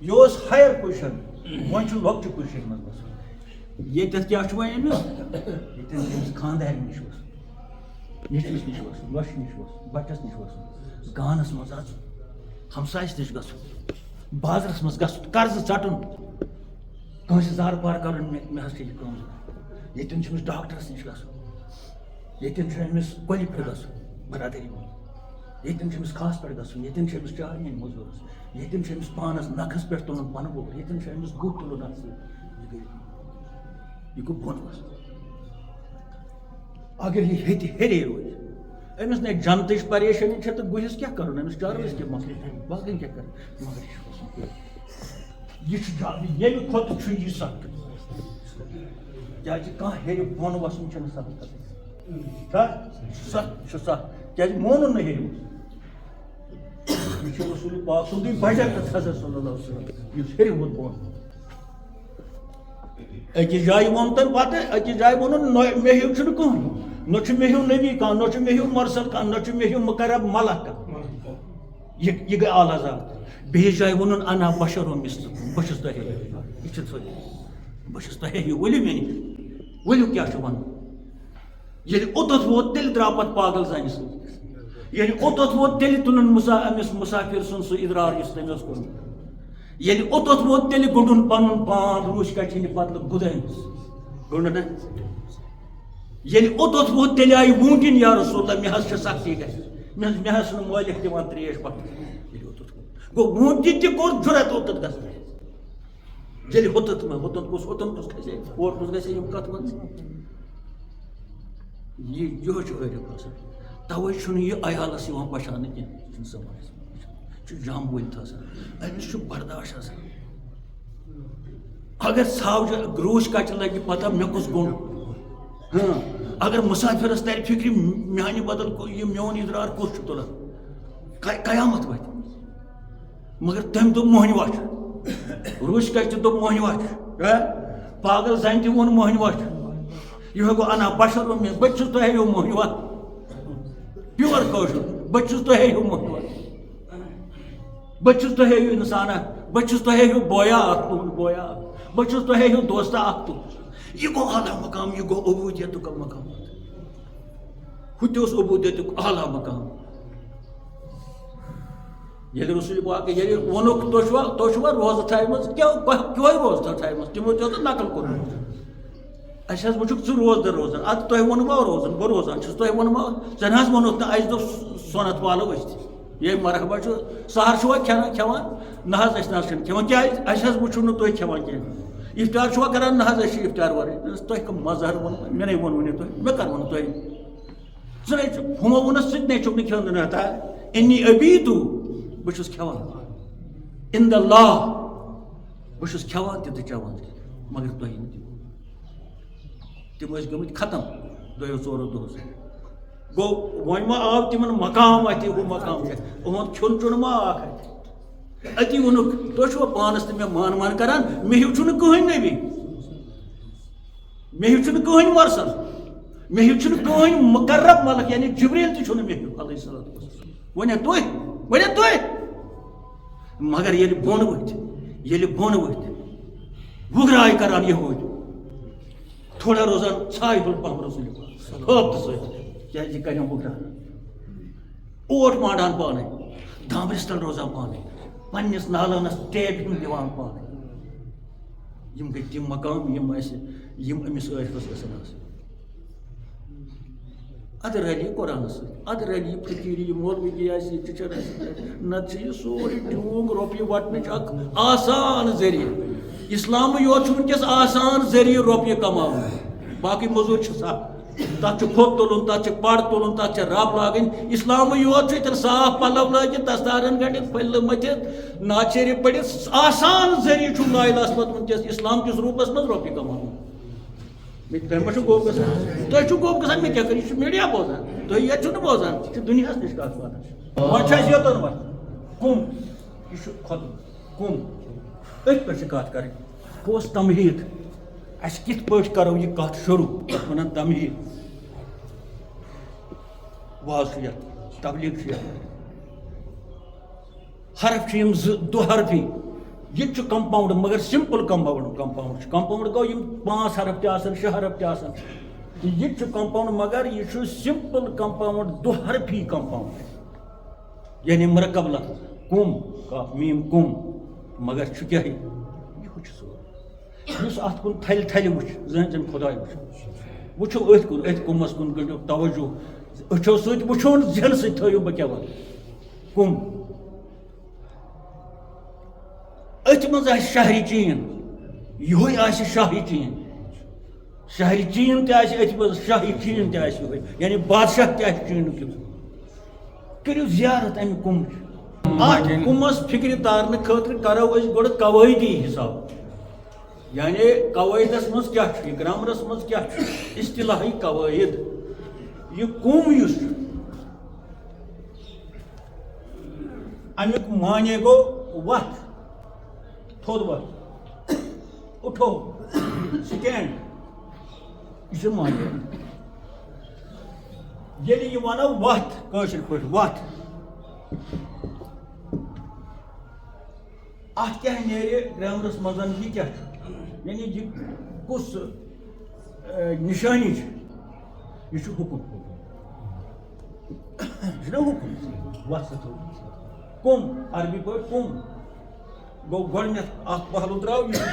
یہِ اوس ہایر پُزِشن وۄنۍ چھُ لۄکچہِ پُزِشنہِ منٛز گژھُن ییٚتٮ۪تھ کیٛاہ چھُ وۄنۍ أمِس ییٚتٮ۪ن أمِس خانٛدارنہِ نِش وسُن نیٚچوِس نِش وسُن لۄشہِ نِش وسُن بچس نِش وسُن گانس منٛز اژُن ہمسایس نِش گژھُن بازرس منٛز گژھُن قرضہٕ ژٹُن کٲنٛسہِ زارٕ پار کرُن مےٚ حظ چھِ یہِ کٲم ضروٗرت ییٚتٮ۪ن چھُ أمِس ڈاکٹرس نِش گژھُن ییٚتٮ۪ن چھُ أمِس کۄلہِ پٮ۪ٹھ گژھُن برادٔری منٛز ییٚتٮ۪ن چھُ أمِس کھہس پٮ۪ٹھ گژھُن ییٚتٮ۪ن چھُ أمِس چاے نِنۍ موٚزوٗرس ییٚتٮ۪ن چھُ أمِس پانس نکھس پٮ۪ٹھ تُلُن پنہٕ وول ییٚتٮ۪ن چھُ أمِس گُہہ تُلُن اتھ سۭتۍ یہِ گوٚو بۄن وسُن اگر یہِ ہیٚتہِ ہیٚرے روزِ أمِس نَے جنتٕچ پریشٲنی چھےٚ تہٕ گُہِس کیٛاہ کرُن أمِس چاروٲیِس کیٛاہ مسلہٕ باقٕے کیٛاہ کرُن مگر یہِ چھُ وسُن یہِ چھُ ییٚمہِ کھۄتہٕ چھُ یہِ سخت کیٛازِ کانٛہہ ہیٚرِ بۄن وسُن چھُنہٕ سخ چھُ سخ کیٛازِ مونُن نہٕ ہیٚرِ یہ چھُ رسول پاک سُنٛدُے بجٹ حضرت صلی اللہ علیہ وسلم یُس ہیٚرِ ووت بۄن أکِس جایہِ ووٚن تٔمۍ پتہٕ أکِس جایہِ ووٚنُن مےٚ ہیوٗ چھُنہٕ کٕہٕنۍ نہ چھُ مےٚ ہیوٗ نبی کانٛہہ نہ چھُ مےٚ ہیوٗ مرسل کانٛہہ نہ چھُ مےٚ ہیوٗ مقرب ملک کانٛہہ یہ گٔے اعلیٰ ذات بیٚیِس جایہِ ووٚنُن انا بشر مثلکم بہٕ چھُس تۄہہِ یہِ چھُ سُہ بہٕ چھُس تۄہہِ ہیوٗ ؤلِو مےٚ نِش ؤلِو کیٛاہ چھُ وَنُن ییٚلہِ اوٚتَتھ ووت تیٚلہِ درٛاو پتہٕ پاگل زنہِ سۭتۍ ییٚلہِ اوٚتَتھ ووت تیٚلہِ تُلُن أمِس مُسافِر سُنٛد سُہ اِدرار یُس تٔمۍ اوس کوٚرمُت ییٚلہِ اوٚتَتھ ووت تیٚلہِ گوٚنڈُن پنُن پان روٗش کَچہِ ہِنٛدِ بدلہٕ گُدٲنِس گوٚنڈُن ییٚلہِ اوٚتَتھ ووت تیٚلہِ آیہِ ووٗنٛٹِنۍ یا رسول اللہ مےٚ حظ چھِ سختی گژھِ مےٚ حظ چھُنہٕ مٲلِک دِوان ترٛیش پتہٕ ییٚلہِ اوٚتَتھ ووت گوٚو ووٗنٛٹہِ تہِ کوٚر جُرت اوٚتَتھ گژھنٕچ ییٚلہِ ہوٚتَن کُس کھسے اور کُس گژھِ یِم کتھ منٛز یِہوے چھُ عٲرِف آسان تَوَے چھُنہٕ یہِ عیالَس یِوان پہچاننہٕ کینٛہہ یہِ چھُنہٕ سماجَس منٛز یہِ چھُ جام ؤلِتھ آسان أمِس چھُ برداش آسان اگر ژھاوجہِ گرٛوٗچ کَچہِ لگہِ پتہ مےٚ کُس گوٚنٛڈ اگر مُسافِرس ترِ فِکرِ میانہِ بدل یہِ میون اِدرار کُس چھُ تُلان قیامت واتہِ مگر تٔمۍ دوٚپ موہنہِ وَچھ روٗش کَچہِ تہِ دوٚپ موہنہِ وَچھ پاگل زنہِ تہِ ووٚن موہنہِ وَچھ یِہوے گوٚو انا بشر بہٕ تہِ چھُس تۄہے ہیوٗ موہنہِ وَتھ پیور کٲشُر بہٕ تہِ چھُس تۄہے ہیوٗ موہنہِ وَتھ بہٕ تہِ چھُس تۄہے ہیوٗ اِنسان اکھ بہٕ تہِ چھُس تۄہے ہیوٗ بویا اکھ تُہُنٛد بویا اکھ بہٕ چھُس تۄہے ہیوٗ دوستہ اکھ تُہُنٛد یہِ گوٚو اعلیٰ مقام یہِ گوٚو عبوٗدیتُک مقام ہُہ تہِ اوس عبوٗدیتُک اعلیٰ مقام ییٚلہِ رسول پاک ییٚلہِ ووٚنُکھ تُہۍ چھُوا روزٕ تھایمٕژ کیٛاہ روزٕ تھایمٕژ تِمو تہِ اوس نقل کوٚرمُت اَسہِ حظ وٕچھُکھ ژٕ روزدَر روزان اَدٕ تۄہہِ ووٚنوا روزان بہٕ روزان چھُس تۄہہِ ووٚنوا ژےٚ نہ حظ ووٚنُتھ نہٕ اَسہِ دوٚپ سۄنت والو أسۍ تہِ یے مرحبا چھُ سحر چھُوا کھٮ۪وان نہ حظ أسۍ نہ حظ چھِنہٕ کھٮ۪وان کیٛازِ اَسہِ حظ وٕچھُو نہٕ تُہۍ کھٮ۪وان کینٛہہ اِفطار چھُوا کران نہ حظ أسۍ چھِ اِفطار وَرٲے تۄہہِ کَم مَزہر ووٚنوٕ مےٚ نے ووٚنوٕ نہٕ تۄہہِ مےٚ کَر ووٚنوٕ تۄہہِ ژٕ نے ہُمو ووٚنُس ژٕ تہِ نے چھُکھ نہٕ کھیوٚن نہ تا اِنی ابیٖتوٗ بہٕ چھُس کھٮ۪وان اِن دَ لا بہٕ چھُس کھٮ۪وان تہِ تہٕ چٮ۪وان تہِ مگر تۄہہِ نہٕ تِم ٲسۍ گٔمٕتۍ ختم دۄیو ژورو دۄہو سۭتۍ گوٚو وۄنۍ ما آو تِمن مقام اَتہِ ہُہ مقام چھُ یِہُنٛد کھیوٚن چیوٚن ما اکھ اَتہِ أتی ووٚنُکھ تُہۍ چھُوا پانس تہِ مےٚ مان کران مےٚ ہیوٗ چھُنہٕ کٕہٕنۍ نبی مےٚ ہیوٗ چھُنہٕ کٕہٕنۍ مرسل مےٚ ہیوٗ چھُنہٕ کٕہٕنۍ مقرب ملک یعنی جبریٖل تہِ چھُنہٕ مےٚ ہیوٗ علیہ الصلوۃ والسلام ؤنِو تُہۍ مگر ییٚلہِ بۄن ؤتھۍ وُگراے کران یہوٗدۍ تھوڑا روزان ژھاے ہُل پہم رسول ہٲبتہٕ سۭتۍ کیٛازِ یہِ کَرٮ۪ن وُگراے اوٹ مانڈان پانے دامبرِس تل روزان پانے پننِس نالانس ٹیب ہُنٛد دِوان پانے یِم گٔے تِم مقام یِم أمِس عٲرفس گژھن آسٕنۍ اَدٕ رَلہِ یہِ قۄرانس سۭتۍ اَدٕ رَلہِ یہِ فقیٖری یہِ مولوی آسہِ یہِ ٹیٖچر آسہِ نتہٕ چھِ یہِ سورُے ڈوٗنٛگ رۄپیہِ وٹنٕچ اکھ آسان ذٔریعہٕ اِسلامٕے یوت چھُ وٕنکیٚس آسان ذٔریعہٕ رۄپیہِ کماوُن باقٕے موٚزوٗرۍ چھِ سکھ تتھ چھُ کھوٚت تُلُن تتھ چھِ پڑ تُلُن تتھ چھِ رب لاگٕنۍ اِسلامٕے یوت چھُ ییٚتٮ۪ن صاف پلو لٲگِتھ دستارن گٔنڈِتھ پھٔلہِ مٔتھِتھ ناچیرِ پٔرِتھ آسان ذٔریعہٕ چھُ لا اِلہس منٛز وٕنکیٚس اِسلام کِس روٗپس منٛز رۄپیہِ کماوُن تۄہہِ ما چھُو گوٚب گژھان تۄہہِ چھُو گوٚب گژھان مےٚ کیٛاہ کٔرِ یہِ چھُ میٖڈیا بوزان تُہۍ ییٚتہِ چھُو نہٕ بوزان یہِ چھِ دُنیاہس نِش کتھ واتان وۄنۍ چھُ اَسہِ یوٚتن وۄنۍ کُم یہِ چھُ کھۄتُن کُم أتھۍ پٮ۪ٹھ چھِ کتھ کَرٕنۍ بہٕ اوسُس تمہیٖد اَسہِ کِتھ پٲٹھۍ کرو یہِ کتھ شروٗع تَتھ وَنان تمہیٖد واز چھُ یتھ تبلیٖغ چھُ یتھ حرف چھِ یِم زٕ دُ حرفی یہِ تہِ چھُ کمپاوُنٛڈ مگر سمپل کمپاوُنٛڈ چھُ کمپاوُنٛڈ گوٚو یِم 5 حرف تہِ آسان 6 حرف تہِ آسان یہِ تہِ چھُ کمپاوُنٛڈ مگر یہِ چھُ سمپل کمپاوُنٛڈ دُ حرفی کمپاوُنٛڈ یعنی مرکب لفظ کُم کاف میٖم کُم مگر چھُ کیٛاہ یِہُے چھُ سورُے یُس اتھ کُن تھلہِ وٕچھِ زٕہٕنۍ چھُنہٕ خۄداے وٕچھو أتھۍ کُن أتھۍ کُمس کُن کٔرِو توجہ أچھو سۭتۍ وٕچھو نہٕ ذہنہٕ سۭتۍ تھٲیِو بہٕ کیٛاہ وَنہٕ کُم أتھۍ منٛز آسہِ شہری چیٖن یِہوے آسہِ شاہی چیٖن شہری چیٖن تہِ آسہِ أتھۍ منٛز شاہی چیٖن تہِ آسہِ یِہوے یعنی بادشاہ تہِ آسہِ چیٖنُک یُس کٔرِو زیارت اَمہِ کُمچ اَتھ کُمس فِکرِ تارنہٕ خٲطرٕ کرو أسۍ گۄڈٕ قوٲیدی حِساب یعنی قوٲیدس منٛز کیٛاہ چھُ یہِ گرامرس منٛز کیٛاہ چھُ اصطلاحی قوٲیِد یہِ کُم یُس چھُ امیُک معنے گوٚو وتھ تھوٚد وتھ اُٹھو سٹینڈ یہِ چھُ معنے ییٚلہِ یہِ وَنو وتھ کٲشِر پٲٹھۍ وتھ اتھ کیٛاہ نیرِ گرامرس منٛز یہِ کیٛاہ چھُ یعنی یہِ کُس نِشٲنی چھِ یہِ چھُ حُکُم یہِ چھُنہ حُکُم وتھ سا تھوٚد کُم عربی پٲٹھۍ کُم گوٚو گۄڈٕنیتھ اکھ پہلوٗ درٛاو یہِ چھُ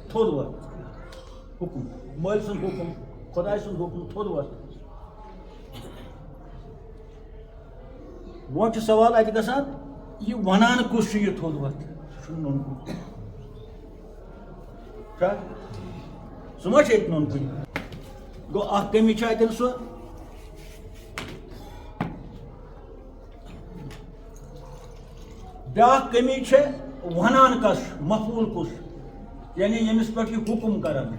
تھوٚد وتھ حُکُم مٲلۍ سُنٛد حُکُم خۄداے سُنٛد حُکُم تھوٚد وتھ وۄنۍ چھُ سوال اتہِ گژھان یہِ ونان کُس چھُ یہِ تھوٚد وتھ سُہ چھُنہٕ نوٚن کُن چھا سُہ ما چھُ ییٚتہِ نوٚن کُن گوٚو اکھ کٔمی چھِ اتٮ۪ن سۄ بیٛاکھ کٔمی چھےٚ ونان کس چھُ مفعوٗل کُس چھُ یعنی ییٚمِس پٮ۪ٹھ یہِ حُکُم کران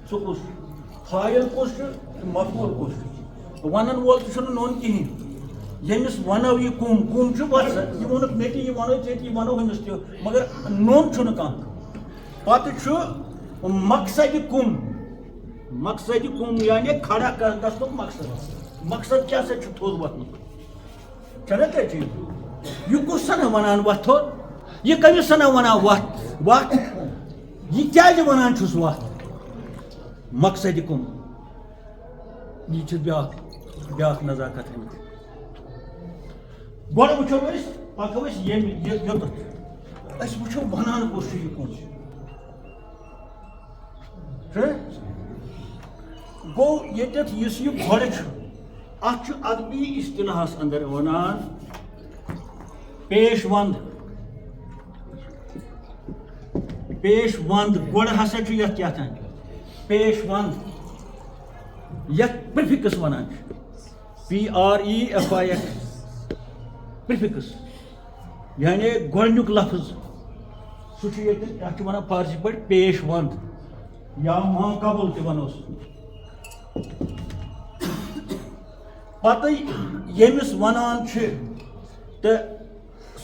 سُہ کُس چھُ فٲیِل کُس چھُ تہٕ مفعوٗل کُس چھُ ونان وول تہِ چھُنہٕ نوٚن کِہینۍ ییٚمِس ونو یہِ کُم چھُ بس یہِ ووٚنُکھ مےٚ تہِ یہِ وَنو ژےٚ تہِ یہِ وَنو أمِس تہِ مگر نوٚن چھُنہٕ کانٛہہ پتہٕ چھُ مقصدِ کُم یعنی کھڑا گژھنُک مقصد کیٛاہ سا چھُ تھوٚد وۄتھنُک چھنا تۄہہِ چیٖز یہِ کُس سنا ونان وتھ تھوٚد یہِ کٔمِس سنا ونان وتھ یہِ کیٛازِ ونان چھُس وتھ مقصدِ کُم یہِ چھِ بیٛاکھ نزاکت أمِس گۄڈٕ وٕچھو أسۍ پکو أسۍ یوٚتَتھ أسۍ وٕچھو ونان کُس چھُ یہِ کُن گوٚو ییٚتٮ۪تھ یُس یہِ گۄڈٕ چھُ اتھ چھُ ادبی اصطلاحس انٛدر ونان پیش ونٛد گۄڈٕ ہسا چھُ یتھ کیٛاہ تام پیش ونٛد یتھ پرٛفِکٕس ونان چھِ PREFIX پرٛفِکٕس یعنی گۄڈنیُک لفظ سُہ چھُ ییٚتہِ یتھ چھِ ونان فارسی پٲٹھۍ پیش ونٛد یا ماقبل تہِ ونوس پتہٕ ییٚمِس ونان چھِ تہٕ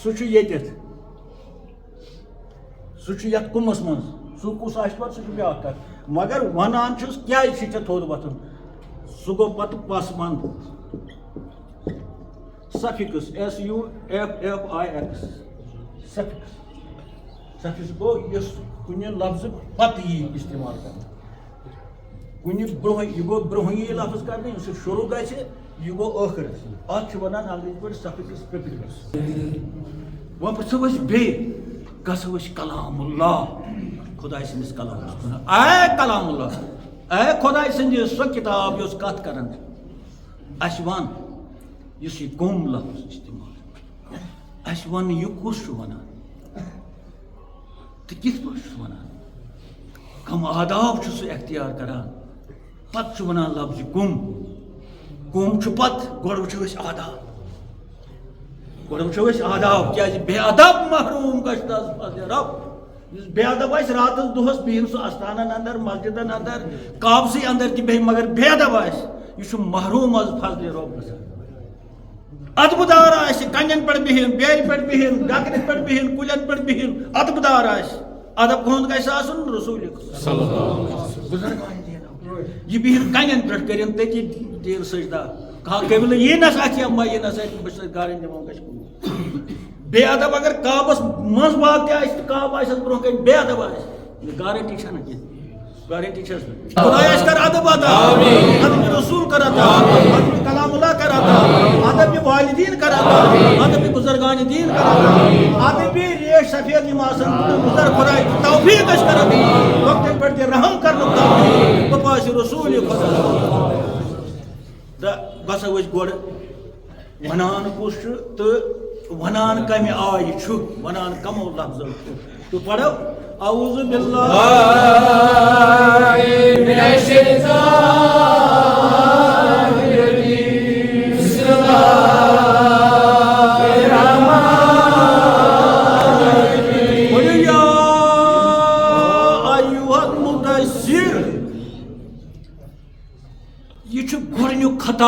سُہ چھُ ییٚتٮ۪تھ سُہ چھُ یتھ کُمس منٛز سُہ کُس آسہِ پتہٕ سُہ چھُ بیٛاکھ کتھ مگر ونان چھُس کیٛازِ چھُ ژےٚ تھوٚد وۄتھُن سُہ گوٚو پتہٕ پس ونٛد سفِکٕس SUFFIX سفِکٕس گوٚو یُس کُنہِ لفظہٕ پتہٕ یی استعمال کرنہٕ کُنہِ برونٛہہ یہِ گوٚو برونٛہہ یی لفظ کرنہٕ ییٚمہِ سۭتۍ شروٗع گژھِ یہِ گوٚو ٲخرس اتھ چھِ ونان انگریزی پٲٹھۍ سفِکٕس پرٛفِکٕس وۄنۍ وٕچھو أسۍ بیٚیہِ گژھو أسۍ کلام اللہ خۄداے سٕنٛدِس کلامس کُن اے کلام اللہ اے خۄداے سٕنٛدِ سۄ کِتاب یۄس کتھ کران اَسہِ ون یُس یہِ کُم لفظ استعمال اَسہِ ون یہِ کُس چھُ ونان تہٕ کِتھ پٲٹھۍ چھُس ونان کم آداب چھُ سُہ اختیار کران پتہٕ چھُ ونان لفظِ کُم چھُ پتہٕ گۄڈٕ وٕچھو أسۍ آداب کیٛازِ بے ادب محروٗم گژھِ تس فضلِ رب یُس بے ادب آسہِ راتس دۄہس بِہِن سُہ استانن انٛدر مسجدن انٛدر کابسٕے انٛدر تہِ بیٚہہِ مگر بے ادب آسہِ یہِ چھُ محروٗم از فضلِ رب گژھان ادبہٕ دار آسہِ کنٮ۪ن پٮ۪ٹھ بِہِن بیرِ پٮ۪ٹھ بِہِن گگرِ پٮ۪ٹھ بِہِن کُلٮ۪ن پٮ۪ٹھ بِہِن ادبہٕ دار آسہِ ادب کُہُنٛد گژھِ آسُن رسوٗلہِ یہِ بِہِن کنٮ۪ن پٮ۪ٹھ کٔرِنۍ تٔتی دیٖن سجدہ قبلہٕ یی نس اتھ ما یی نس بہٕ چھُس گارٕنۍ دِوان گژھِ بے ادب اگر کابس منٛز باغ تہِ آسہِ تہٕ کاب آسٮ۪س برونٛہہ کَنہِ بے ادب آسہِ گارنٹی چھنہٕ کینٛہہ گارنٹی چھس نہٕ خۄداے آسہِ کر ادب عطا ادب رسول کر عطا ادب کلام اللہ کر عطا ادب والدین کر عطا ادب بزرگان دین کر عطا ادب ریش سفید یِم آسن گُزر خۄداے توفیٖق گژھِ کر عطا لۄکٹٮ۪ن پٮ۪ٹھ تہِ رحم کرنُک توفیٖق بہٕ پاسہِ رسوٗلہِ خۄدا تہٕ گژھو أسۍ گۄڈٕ ونان کُس چھُ تہٕ ونان کمہِ آیہِ چھُ ونان کمو لفظو چھُ تہٕ پرو اعوذ باللہ من الشیطان الرجیم بسم اللہ الرحمن الرحیم قل یا ایھا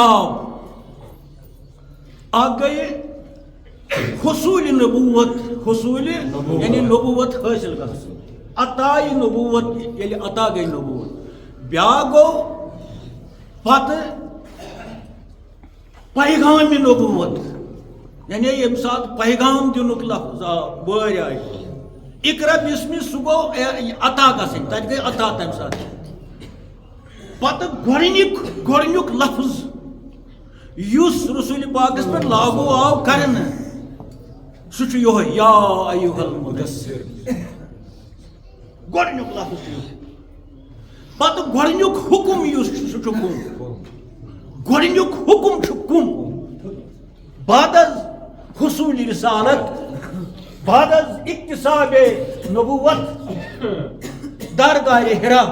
آو اکھ گئی حصول نبوت یعنی نبوت حاصل گژھن عطائی نبوت ییٚلہِ عطا گئی نبوت بیاکھ گوٚو پتہٕ پیغام نبوت یعنی ییٚمہِ ساتہٕ پیغام دِنُک لفظ آو وٲرۍ آیہِ اقرا بسمی سُہ گوٚو عطا گژھٕنۍ تتہِ گٔے عطا تمہِ ساتہٕ پتہٕ گۄڈنیُک لفظ یُس رسول پاکس پٮ۪ٹھ لاگوٗ آو کرنہٕ سُہ چھُ یِہوے یا ایُّہا المدثر گۄڈنیُک لفظ چھُ یِہوے پتہٕ گۄڈنیُک حُکم یُس چھُ سُہ چھُ کُم گۄڈنیُک حُکم چھُ کُم بعد از حصول رسالت بعد از اکتساب نبوت درگاہ حرا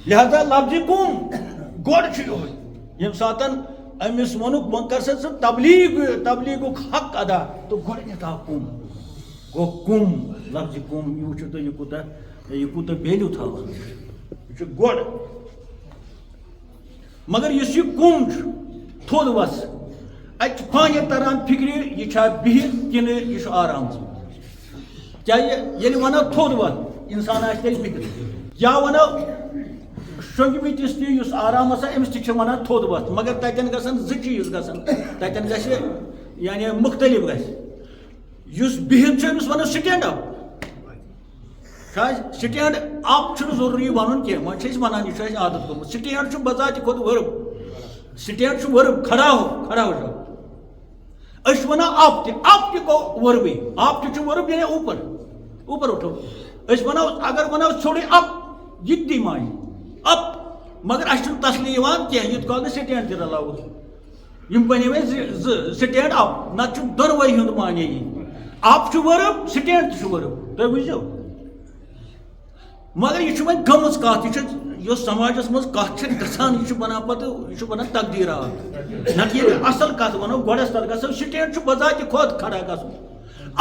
لہذا لفظ کُم گۄڈٕ چھُ یِہوے ییٚمہِ ساتہٕ أمِس ووٚنُکھ وۄنۍ کر سا ژٕ تبلیٖغُک حق ادا تہٕ گۄڈنیٚتھ آو کُم گوٚو کُم لفظ کُم یہِ وٕچھِو تُہۍ یہِ کوٗتاہ ویلیوٗ تھاوان یہِ چھُ گۄڈٕ مگر یُس یہِ کُم چھُ تھوٚد وَس اَتہِ چھُ پانے تران فِکرِ یہِ چھا بِہِتھ کِنہٕ یہِ چھُ آرام کیٛازِ ییٚلہِ وَنو تھوٚد وَتھ اِنسان آسہِ تیٚلہِ فِکرِ یا وَنو شۄنٛگمٕتِس تہِ یُس آرام آسان أمِس تہِ چھِ وَنان تھوٚد وَتھ مگر تَتٮ۪ن گژھن زٕ چیٖز گژھن تَتٮ۪ن گژھِ یعنی مُختلف گژھِ یُس بِہِتھ چھُ أمِس وَنو سٹینڈ اپ سٹینڈ اپ چھُنہٕ ضروٗری وَنُن کینٛہہ وۄنۍ چھِ أسۍ وَنان یہِ چھُ اَسہِ عادت گوٚمُت سٹینڈ چھُ بذاتہِ کھۄتہٕ ؤرٕب سٹینڈ چھُ ؤرٕب کھڑا ہو جاو أسۍ چھِ وَنان اپ تہِ گوٚو ؤربٕے اپ تہِ چھُ ؤرٕب یعنی اوپر اُٹھو أسۍ وَنو اگر وَنو ژھوٚرُے اپ یہِ تہِ دی مانہِ اپ مگر اَسہِ چھُنہٕ تسلی یِوان کینٛہہ یوٗت کال نہٕ سٹینڈ تہِ رلاوُس یِم بنے وۄنۍ زٕ سٹینڈ اپ نتہٕ چھُ دۄنوَے ہُنٛد معنے یی اپ چھُ ؤرٕب سٹینڈ تہِ چھُ ؤرٕب تُہۍ بوٗزِو مگر یہِ چھُ وۄنۍ گٔمٕژ کتھ یہِ چھِ یۄس سماجس منٛز کتھ چھِ گژھان یہِ چھُ بنان پتہٕ یہِ چھُ بنان تقدیٖر اکھ نتہٕ ییٚلہِ اصل کتھ ونو گۄڈس تتھ گژھو سٹینڈ چھُ بذاتہِ کھۄتہٕ کھڑا گژھُن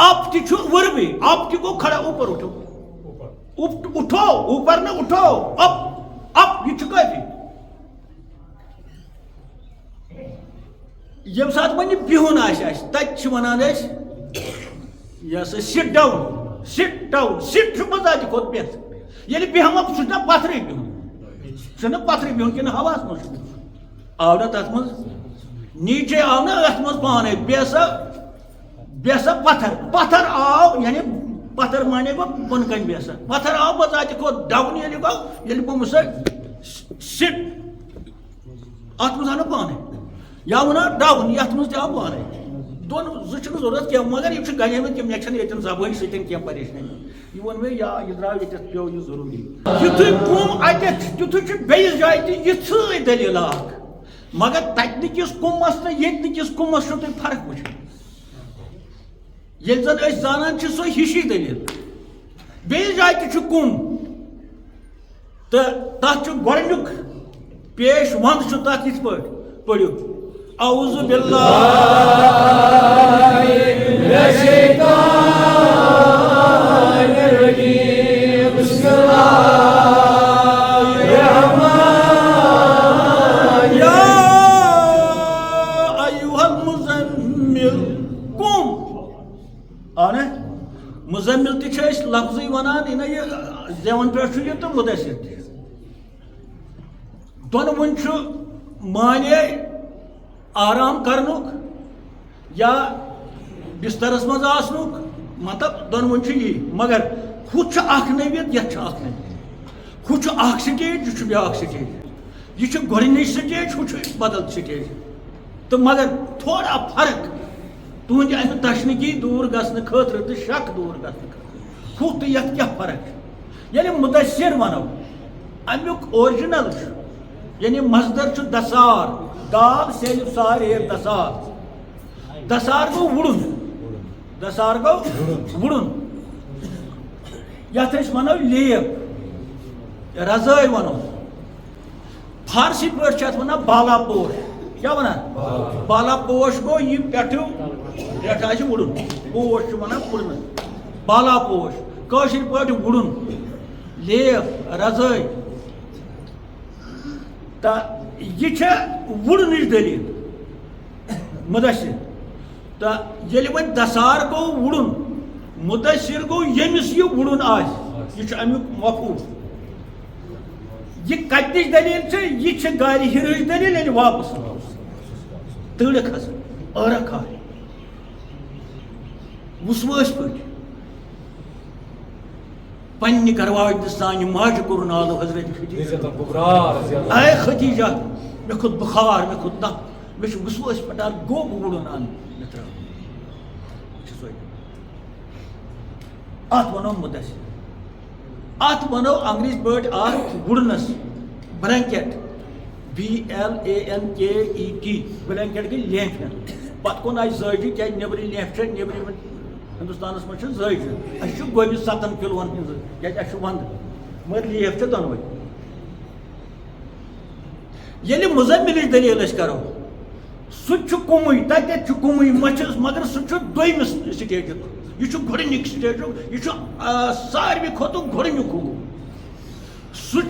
اپ تہِ چھُ ؤربٕے اپ تہِ گوٚو کھڑا اوپر اُٹھو اوپر نہٕ اُٹھو اپ یہِ چھُ کٲفی ییٚمہِ ساتہٕ وۄنۍ یہِ بِہُن آسہِ اَسہِ تَتہِ چھِ وَنان أسۍ یہِ ہسا سِٹ ڈاوُن سِٹ چھُ بذاتہِ کھۄتہٕ بہتر ییٚلہِ بیٚہمو سُہ چھُنہ پتھرٕے بِہُن کِنہٕ ہواہس منٛز چھُ بِہُن آو نہ تتھ منٛز نیٖچے آو نہ أتھۍ منٛز پانے بیٚہہ سا پتھر آو یعنی پتھر مانے گوٚو بۄن کَنہِ بیٚہہ سا پتھر آو بذاتہِ کھۄتہٕ ڈاوُن ییٚلہِ گوٚو ییٚلہِ بہٕ وٕچھٕ سِٹ اتھ منٛز آو نہٕ پانے یا وَنو ڈاوُن یتھ منٛز تہِ آو پانے زٕ چھُنہٕ ضروٗرت کینٛہہ مگر یِم چھِ گنیمٕتۍ کہِ مےٚ چھنہٕ ییٚتٮ۪ن زبٲنۍ سۭتۍ کینٛہہ پریشٲنی یہِ ووٚن مےٚ یہِ درٛاو ییٚتٮ۪تھ پیوٚو یہِ ضروٗری یِتھُے کُم اَتٮ۪تھ تِتھُے چھُ بیٚیِس جایہِ تہِ یِژھٕے دٔلیٖل اکھ مگر تَتہِ کِس کُمس تہٕ ییٚتہِ کِس کُمس چھُو تُہۍ فرق وٕچھان ییٚلہِ زن أسۍ زانان چھِ سۄ ہِشی دٔلیٖل بیٚیِس جایہِ تہِ چھُ کُم تہٕ تتھ چھُ گۄڈنیُک پیش وند چھُ تتھ یِتھ پٲٹھۍ پٔرِو اعوذ باللہ من الشیطان الرجیم بسم اللہ الرحمن یا ایھا المزمل قم آو نا مزمل تہِ چھِ أسۍ لفظٕے وَنان یہِ زیوَن پٮ۪ٹھ چھُ یہِ تہٕ مُدثر تہِ دۄنوٕنۍ چھُ معنے آرام کرنُک یا بسترس منٛز آسنُک مطلب دۄنوٕنۍ چھُ یی مگر ہُہ چھُ اکھ نٔوِتھ یتھ چھُ اکھ نٔوِتھ ہُہ چھُ اکھ سٹیج یہِ چھُ بیٛاکھ سٹیج یہِ چھُ گۄڈنِچ سٹیج ہُہ چھُ بدل سٹیج تہٕ مگر تھوڑا فرق تُہنٛدِ امہِ تشنٕکی دوٗر گژھنہٕ خٲطرٕ تہٕ شک دوٗر گژھنہٕ خٲطرٕ ہُہ تہٕ یتھ کیٛاہ فرق چھِ ییٚلہِ مُدثر وَنو امیُک اوٚرجنل چھُ یعنی مصدر چھُ دسار دال سیلف سار دسار گوٚو وُڑُن یتھ أسۍ وَنو لیپ رضٲے وَنو فارسی پٲٹھۍ چھِ اتھ وَنان بالا پوش کیٛاہ وَنان بالا پوش گوٚو یہِ پٮ۪ٹھٕ آسہِ وُڑُن پوش چھُ وَنان وُڑنہٕ بالا پوش کٲشِر پٲٹھۍ وُڑُن لیپ رضٲے تہٕ یہ وڑنچ دلیل مدثر تو ییٚلہِ وۄنۍ دسار گو وڑن مدثر گو ییٚمِس یہ وڑن آسہِ یہ امیُک مفہوم یہ کتنٕچ دلیل یہ گاڑِ ہِرٕچ دلیل ییٚلہِ واپس تۭرٕ کھسان ٲرَکھ کھالہِ وُسوٲسۍ پٲٹھۍ پننہِ گرواجنہِ سانہِ ماجہِ کوٚر نالہٕ حضرت خدیجہ اے خدیجہ مےٚ کھوٚت بُخار مےٚ کھوٚت تپھ مےٚ چھُ وُسوٲسۍ پھٹان گوٚو بہٕ وُڑُن اَن مےٚ ترٛاو اتھ ونو مدثر اتھ ونو انگریزی پٲٹھۍ اتھ وُڑنس بلینکیٹ BLANKET بلینکیٹ گٔے لینفہِ پتہٕ کُن آسہِ زٲیجہِ کیٛازِ نیبرٕ لینف چھِ نیبرِمن ہندوستانس منٛز چھِ زٲیجہِ اَسہِ چھُ گۄبہِ 7 کِلوَن ہٕنٛز کیٛازِ اَسہِ چھُ ونٛدٕ مگر لیف چھِ دۄنوَے ییٚلہِ مُزمِلٕچ دٔلیٖل أسۍ کرو سُہ تہِ چھُ کُمُے تَتہِ چھُ کُمُے مٔچھِس مگر سُہ چھُ دوٚیمِس سٹیجُک یہ گۄڈنیُک سٹیجُک یہ ساروی کھۄتہٕ گۄڈنیُک حکم سُہ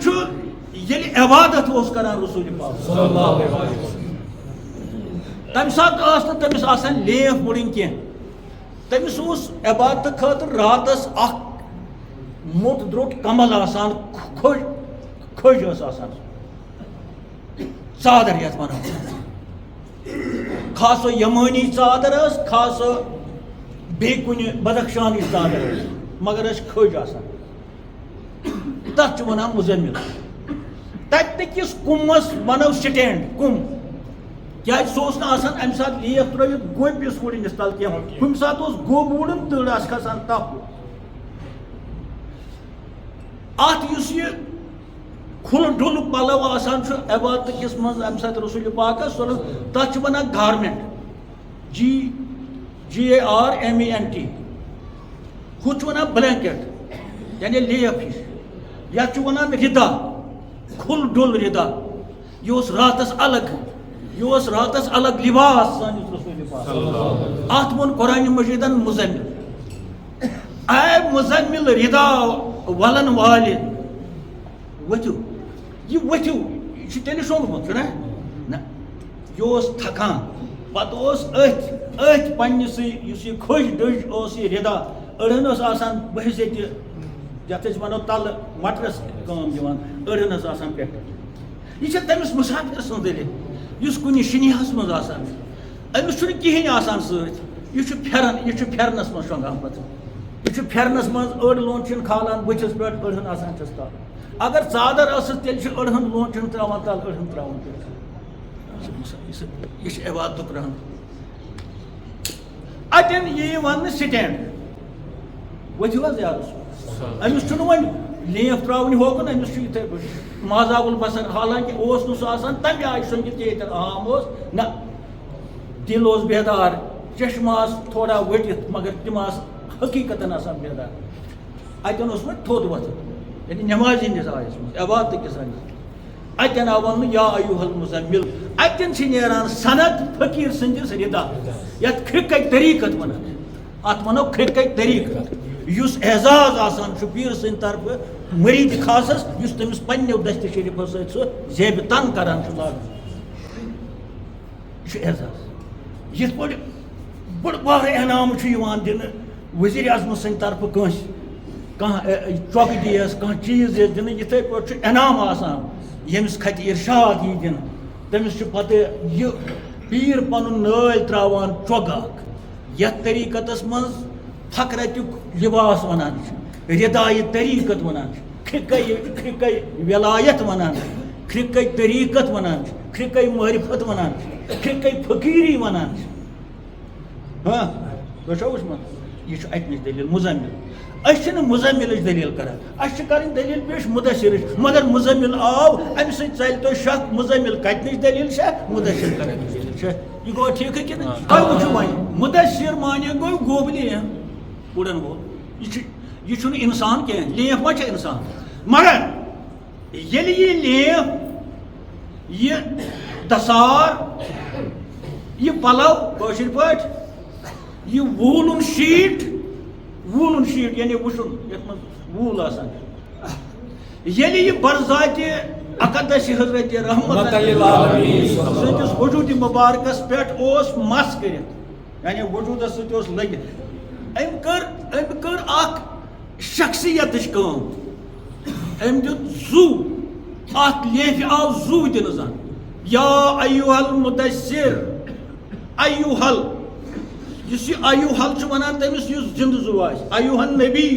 ییٚلہِ عبادت اوس کران رسول پاک تمہِ ساتہٕ ٲس نہٕ تٔمِس آسان لیف وُڑٕنۍ کینٛہہ تٔمِس اوس عبادتہٕ خٲطرٕ راتس اکھ موٚٹ درٛوٚٹ کمل آسان کھٔج ٲس آسان ژادر یتھ ونو خاص سۄ یمٲنی ژادر ٲس خاص سۄ بیٚیہِ کُنہِ بدخشانی ژادر ٲس مگر ٲسۍ کھٔج آسان تتھ چھِ ونان مُزمِل تتہِ کِس کُمس ونو سٹینڈ کُم کیٛازِ سُہ اوس نہٕ آسان امہِ ساتہٕ لیف ترٲوِتھ گوٚبِس وُڑنِس تل کینٛہہ کُنہِ ساتہٕ اوس گوٚب وُڑُن تۭر آسہِ کھسان تپھ اتھ یُس یہِ کھُلہٕ ڈُلہٕ پلو آسان چھُ عبادتہٕ کِس منٛز امہِ ساتہٕ رسول پاکس تتھ چھِ ونان گارمنٹ GARMENT ہُتھ چھُ ونان بلینکیٹ یعنی لیف ہِش یتھ چھُ ونان رِدا کھُلہٕ ڈُل رِدا یہِ اوس راتس الگ لباس سٲنِس رسول پاک اتھ ووٚن قرآنِ مجیدن مُزمِل اے مُزمِل رِدا ولن والہِ ؤتھِو یہِ ؤتھِو یہِ چھُ تیٚلہِ شۄنٛگمُت چھُنہ نہ یہِ اوس تھکان پتہٕ اوس أتھۍ پننِسٕے یُس یہِ کھٔج ڈٔج اوس یہِ رِدا أڑہن اوس آسان بٔہِس ییٚتہِ یتھ أسۍ ونو تلہٕ مٹرس کٲم دِوان أڑہن ٲس آسان پٮ۪ٹھٕ یہِ چھےٚ تٔمِس مُسافِر سٕنٛز دٔلیٖل یُس کُنہِ شِنیہس منٛز آسان چھُ أمِس چھُنہٕ کِہینۍ آسان سۭتۍ یہِ چھُ پھیرنس منٛز شۄنٛگان پتہٕ یہِ چھُ پھیرنس منٛز أڑ لونٛچھِن کھالان بٕتھِس پٮ۪ٹھ أڑہن آسان چھس تل اگر ژادر ٲسٕس تیٚلہِ چھِ أڑہن لونٛچھِن تراوان تل أڑہن تراوان پٮ۪ٹھ یہِ چھُ عبادتُک رہن اتٮ۪ن یی وننہٕ سٹینڈ ؤتھِو حظ یا رسول أمِس چھُنہٕ وۄنۍ لیف تراوٕنۍ ہوکُن أمِس چھُ یِتھٕے پٲٹھۍ مازاق البصر حالانکہِ اوس نہٕ سُہ آسان تمہِ آیہِ شۄنٛگِتھ ییٚتٮ۪ن عام اوس نہ دِل اوس بیدار چشمہٕ آس تھوڑا ؤٹِتھ مگر تِم آسہٕ حقیٖقتن آسان بیدار اتٮ۪ن اوس وۄنۍ تھوٚد وۄتھُن یعنی نٮ۪مازِ ہِنٛدِس آیس منٛز عبادتہٕ کِس آیس اتٮ۪ن آو وننہٕ یا ایُّہا المُزمِل اتٮ۪ن چھِ نیران سند فقیٖر سٕنٛدِس رِدا یتھ کھِرکَے طریٖقت ونان اتھ ونو کھِرکَے طریٖقت یُس اعزاز آسان چھُ پیٖر سٕنٛدِ طرفہٕ مریٖد خاصس یُس تٔمِس پننیو دستہِ شریٖفو سۭتۍ سُہ زیبہِ تن کران چھُ لاگان یہِ چھُ اعزاز یِتھ پٲٹھۍ بوٚڑ بارٕ انعام چھُ یِوان دِنہٕ ؤزیٖرِ اعظمہٕ سٕنٛدِ طرفہٕ کٲنٛسہِ کانٛہہ چۄکہٕ دِیَس کانٛہہ چیٖز دِیَس دِنہٕ یِتھَے پٲٹھۍ چھُ انعام آسان ییٚمِس کھَتہِ اِرشاد یی دِنہٕ تٔمِس چھُ پتہٕ یہِ پیٖر پنُن نٲلۍ تراوان چۄگہٕ اکھ یتھ طریٖقتس منٛز فقرتُک لباس ونان چھِ رِدایہِ طریٖقت ونان چھِ کھِرکَے وِلایت ونان چھِ کھِرکَے طریٖقت ونان چھِ کھِرکَے معرفت ونان چھِ کھِرکَے فقیٖری ونان چھِ تۄہہِ چھو وٕچھمُت یہِ چھُ اَتِچ دٔلیٖل مُزمِل أسۍ چھِنہٕ مُزمِلٕچ دٔلیٖل کران اَسہِ چھِ کَرٕنۍ دٔلیٖل پیش مُدثرٕچ مگر مُزمِل آو اَمہِ سۭتۍ ژَلہِ تۄہہِ شک مُزمِل کَتِنٕچ دٔلیٖل چھےٚ مُدثر کَرنٕچ دٔلیٖل چھےٚ یہِ گوٚو ٹھیٖکھٕے کِنہٕ تۄہہِ وٕچھِو وۄنۍ مُدثر مانے گوٚو گوٚب لیف وُڑن وول یہِ چھُنہٕ اِنسان کینٛہہ لیف ما چھِ اِنسان مگر ییٚلہِ یہِ لیف یہِ دسار یہِ پلو کٲشِر پٲٹھۍ یہِ ووٗلُن شیٖٹ یعنی وُشُن یتھ منٛز ووٗل آسان ییٚلہِ یہِ برذاتہِ اقدس حضرت رحمت سندس وجود مبارکس پہ مس کرت یعنی وجودس ست لگت ام کر اخ شخصیت کام ام دت زو ات لیفہ آو زو دن زن یا ایوہ المدثر ایوہ اس یہ ایوہ ونان تمس اس زند زو آس ایوہ النبی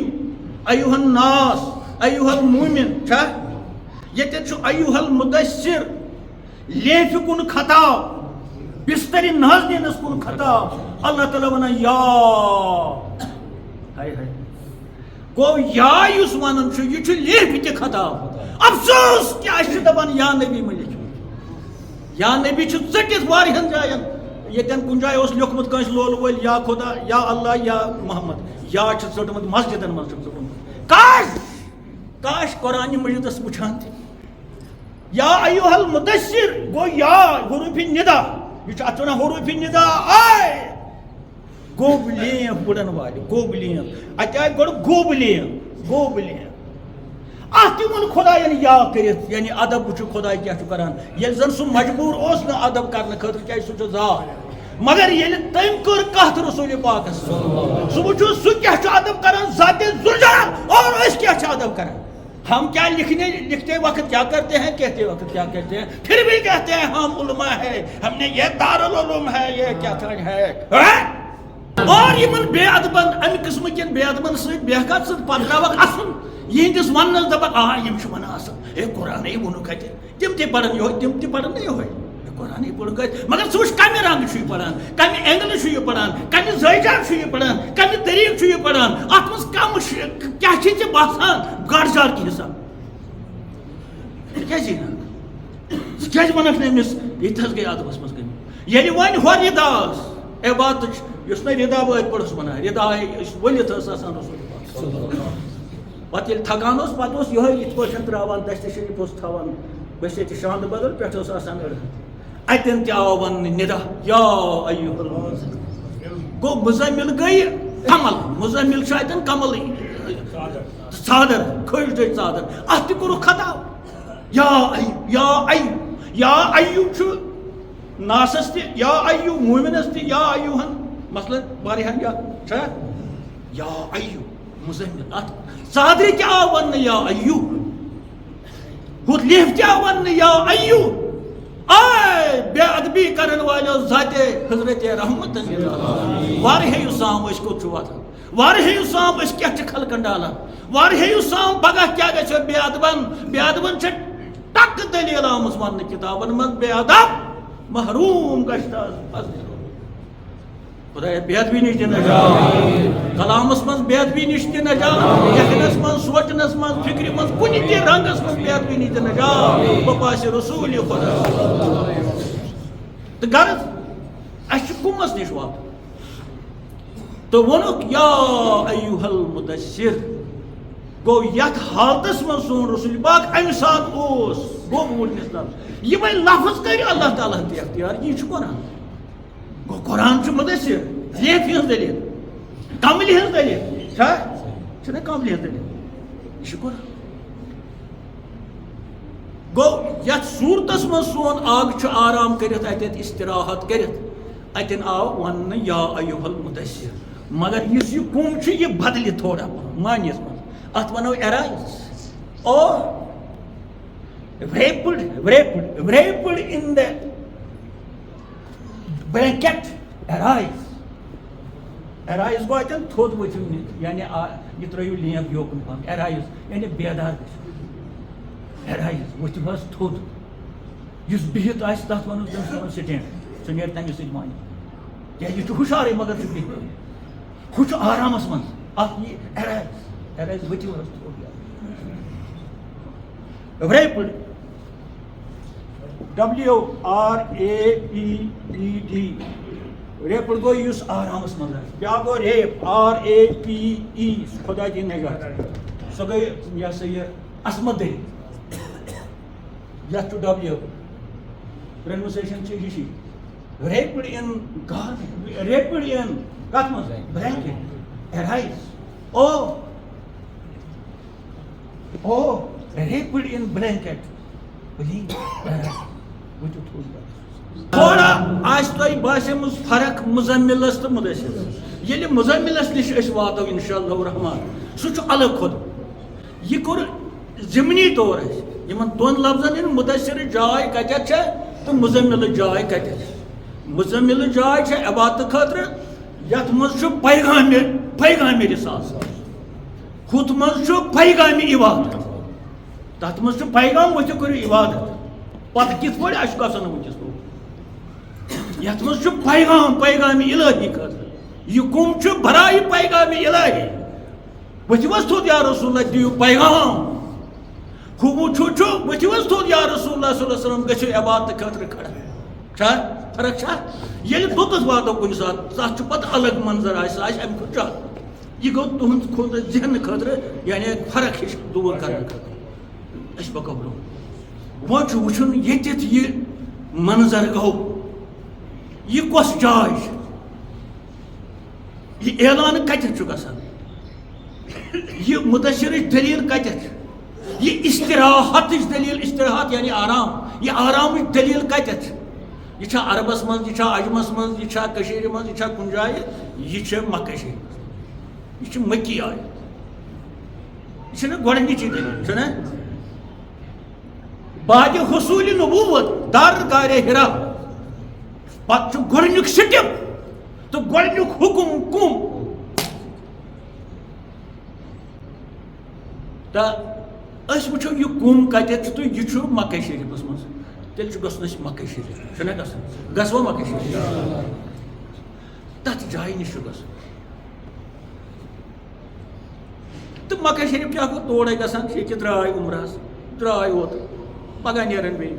ایوہ الناس ایوہ المومن چھا یتن ایوہ المدثر لیفہ کن خطاب بستر ناز دینس کن خطاب اللہ تعالیٰ ونان یا ہائے ہائے گو یا یس ونان یہ لیفہ تہ خطاب افسوس کیا دپان یا نبی ملک یا نبی ژٹتھ واریاہن جاین یتن کن جائے اس لیوکھمت کانس لول ول یا خدا یا اللہ یا محمد یا ژٹمت مسجدن من ژٹمت کاش قرآن مجیدس وچھان تھی یا ایوہ المدثر گو یا حروف ندا یہ ات ونان حروف ندا آئے گوب لیم بڑن والے گوب لیم ات آئے گوڑ گوب لیم ات ون خدا یا کرت یعنی ادب وچ خدا کیا کران یل زن سو مجبور اس نہ ادب کرنے خاطر کیا سو ذات مگر یل تم کر کہت رسول پاک سو وچو سو کیا ادب کران ذات ذوالجلال اور اس کیا ادب کران ہم کیا لکھتے وقت کیا کرتے ہیں کہتے وقت کیا کہتے ہیں پھر بھی کہتے ہیں ہم علماء ہے ہم نے یہ دارالعلوم ہے یہ کیا ہے اور یہ بے ادبن ام قسم کن بے ادبن ست بہکت ست پتراوک اصل یہندس ونس دپک یم ونان اصل اے قرآن ونک تم تہ پڑھن یہ تم تہ پڑھن یہ قرآن پڑھ مگر سہ وچ کمہ رنگ یہ پڑھان کمہ اینگل یہ پڑھان کمہ زٲوِجار یہ پڑھان کمہ طریقہ یہ پڑھان ات مز کم کیا ژےٚ باسان گڑجار کی حساب کیٛازِ ونکھ نہٕ أمِس یہِ حظ گٔے ادبس منٛز کٔمی ییٚلہِ وۄنۍ ہۄ رِدا ٲس عبادتٕچ یُس نہٕ رِدا بہٕ أتھۍ پٲٹھۍ اوس ونان رِدا ؤلِتھ ٲس آسان رسول پتہٕ ییٚلہِ تھکان اوس پتہٕ اوس یِہوے یِتھ پٲٹھۍ ترٛاوان دستہِ شریف اوس تھاوان بس ییٚتہِ شاندٕ بدل پٮ۪ٹھٕ اوس آسان أڑہن اتن تہ آو ون ندا یا ایوہ المزمل گو مزمل گئی کمل مزمل اتن کمل ژادر کھج دج ژادر ات تہ کورُکھ خطاب یا ایو ناسس تہ یا ایو مومنس تہ یا ایوہن مثلاً واریاہن یا ایو مزمل ات ژادرِ تہ آو ون یا ایو ہُتھ لیفہ تہ آو ون یا ایو آئے بے ادبی کرن والو ذات حضرت رحمت واریاہ سام اس کو واتان واریاہ سام اس کیا خلقن ڈالان واریاہ سام پگہ کیا گژھِ بے ادبن ٹک دلیل آمٕژ وننہٕ کتابن منٛز بے ادب محروم گژھِ خدایا بے ادبی نش دِ نجات کلامس منٛز بے ادبی نش دِ نجات لیکھنس منٛز سونچنس منٛز فکرِ منٛز کُنہِ تہِ رنگس منٛز بے ادبی نش دِ نجات بہٕ باسہِ رسول خدا تہٕ غرض اسہِ چھُ کُمس نش واتُن تہٕ ووٚنُکھ یا ایوہ المدثر گوٚو یتھ حالتس منٛز سون رسول پاک امہِ ساتہٕ اوس گوٚو وُنکیٚس لفظ یِمے لفظ کٔرۍ اللہ تعالیٰ ہن تہِ اختیار یہِ چھُ قرآن گو قرآن مدثر لیفہ ہز دلیل کملہِ ہز دلیل چھنا کملہِ ہز دلیل یہ قرآن گو یتھ صورتس من سون آگ آرام کرت اتن استراحت کرت اتن آو ون یا ایوہ المدثر مگر اس یہ کم یہ بدلہِ تھوڑا معنیس من ات ونو ایرائز اور wrapped in the blanket arise گو اتن تھوٚد ؤتھِو یعنی یہ ترٲیِو لیمپ یوکُن پہن arise یعنی بیدار گژھِو arise ؤتھِو حظ تھوٚد یُس بِہِتھ آسہِ تتھ ونو تٔمِس ون سٹینڈ سُہ نیرِ تمہِ سۭتۍ معنی کیٛازِ یہِ چھُ ہُشارٕے مگر چھُ بِہِتھ ہُہ چھُ آرامس منٛز اتھ یی arise ؤتھِو حظ تھوٚد wrapped WRAPED ریپڈ گو یُس آرامس منٛز آسہِ بیٛاکھ گوٚو ریپ RAPE خۄدا دِیِن نجات سۄ گٔے یہِ ہسا یہِ عصمت دٔری یتھ چھُ W پروننسیشن چھِ ہِشی ریپڈ اِن گارمنٹ ریپڈ اِن کتھ منٛز بلینکٹ ایرائز او ریپڈ اِن بلینکٹ تھوڑا آئی باسے مز فرق مزملس تو مدثر یل مزملس نش واتو انشاء اللہ الرحمان سہ الگ خود یہ کور ضمنی طور ان دون لفظن ہند مدثر جائے کتھ تو مزمل جائے کتھ مزمل جائے عبادت خاطر یت مز پیغام رسالت ہت مز پیغام عبادت تر مز پیغام وتھو کرو عبادت پتہ کت پہ گھن ونکس یت مز پیغام الہی خاطر یہ کم برائے پیغام الہی ورتھوس تھوٚد یا رسول اللہ دیو پیغام ہُہ ورتھوس تھوٚد یا رسول اللہ صلی اللہ علیہ وسلم گژھو عبادت خاطر کھڑا فرق ییٚلہِ توٚتَس واتو کُنہِ ساتہٕ تَتھ چھُ پَتہٕ الگ منظر آسہِ سُہ آسہِ اَمہِ کھۄتہٕ زیادٕ یہ گو تہنٛد ذہن خاطر یعنی فرق ہِش دوٗر کرنہٕ خٲطرٕ أسۍ پَکو برٛونٛہہ وۄنۍ چھُ وٕچھُن ییٚتٮ۪تھ یہِ منظر گوٚو یہ کۄس جاے چھِ یہ اعلان کتٮ۪تھ چھُ گژھان یہ مدثرٕچ دلیٖل کتٮ۪تھ چھِ یہ استراحتٕچ دلیٖل استراحت یعنی آرام یہ آرامٕچ دلیٖل کتٮ۪تھ چھِ یہ چھا عربس مز یہ چھا عجمس مز یہ چھا کشیٖرِ مز یہ چھا کُنہِ جایہِ یہ چھِ مکہ شریٖف یہ چھِ مکی آیت یہ چھنہٕ گۄڈنِچی دلیٖل چھُنہ بعد حصوٗلِ نبوت در غارِ حرا پتہٕ چھُ گۄڈنیُک سٹیپ تو گۄڈنیُک حکم کُم تہٕ أسۍ وٕچھو یہِ کُم کتٮ۪تھ چھُ تہٕ یہِ چھُ مکہ شریٖفس منٛز تیٚلہِ چھُ گژھُن اَسہِ مکہ شریٖف چھُنہ گژھُن گژھوا مکہ شریٖف تتھ جایہِ نِش چھُ گژھُن تہٕ مکہ شریٖف کیٛاہ گوٚو تورے گژھان چھِ ییٚکیٛاہ درٛاے عمرہس درٛاے اوترٕ پگاہ نیرن بیٚیہِ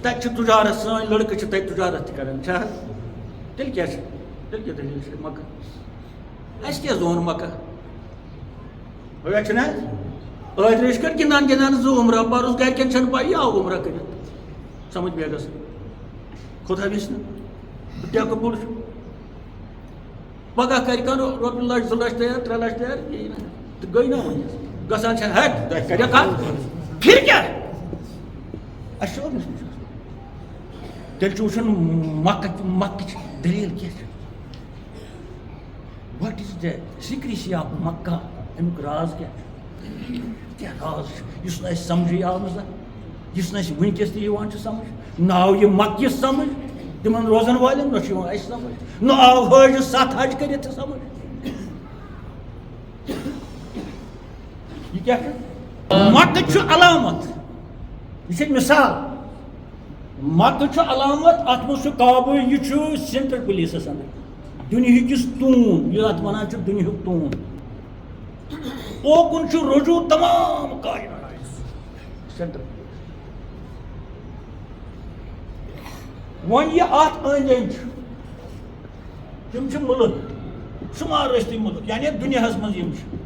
تتہِ چھِ تجارت سٲنۍ لڑکہٕ چھِ تتہِ تجارت تہِ کران چھا تیٚلہِ کیٛاہ چھِ تیٚلہِ کیٛاہ دٔلیٖل چھِ مکہ اَسہِ کیٛاہ زون مکہ چھُنہ ٲدۍ ٲسۍ کٔر گِنٛدان گِنٛدان زٕ عمرہ پَرُس گرِکٮ۪ن چھنہٕ پَیی آو عمرہ کٔرِتھ سمجھ مےٚ گژھان خۄدا وِسنہٕ بہٕ ٹٮ۪کہٕ بوٚڑ چھُ پگاہ کرِ کانٛہہ رۄپیہِ لچھ 2 لچھ تیار 3 لچھ تیار یی نہٕ تہٕ گٔے نا وۄنۍ گژھان چھِ ہیٚٹ تۄہہِ کَریو کَتھ پھِر کیٛاہ اَسہِ چھُ تیٚلہِ چھُ وٕچھُن مکٕچ دٔلیٖل کیٛاہ چھِ وٹ اِز دَ سیٖکریسی آف مکہ اَمیُک راز کیٛاہ چھُ کیٛاہ راز چھُ یُس نہٕ اَسہِ سمجھٕے آو نہٕ زانٛہہ یُس نہٕ اَسہِ وٕنکٮ۪س تہِ یِوان چھُ سمجھ نہ آو یہِ مکہِ سمجھ تِمن روزن والٮ۪ن نہ چھُ یِوان اَسہِ سمجھ نہ آو حٲج 7 حج کٔرِتھ تہِ سمجھ یہِ کیٛاہ چھُ مکہ چھُ علامت یہ چھِ مثال مکہ چھُ علامت اتھ منٛز چھُ کعبہٕ یہِ چھُ سینٹرل پلیسس اندر دُنہِکۍ یُس توٗن یہِ اتھ ونان چھِ دُنہیُک توٗن اوکُن چھُ رجوع تمام کائنات سینٹرل وۄنۍ یہِ اتھ أنٛدۍ أنٛدۍ چھُ تِم چھِ مُلک شُمار ٲسۍ مُلک یعنی دُنیاہس منٛز یِم چھِ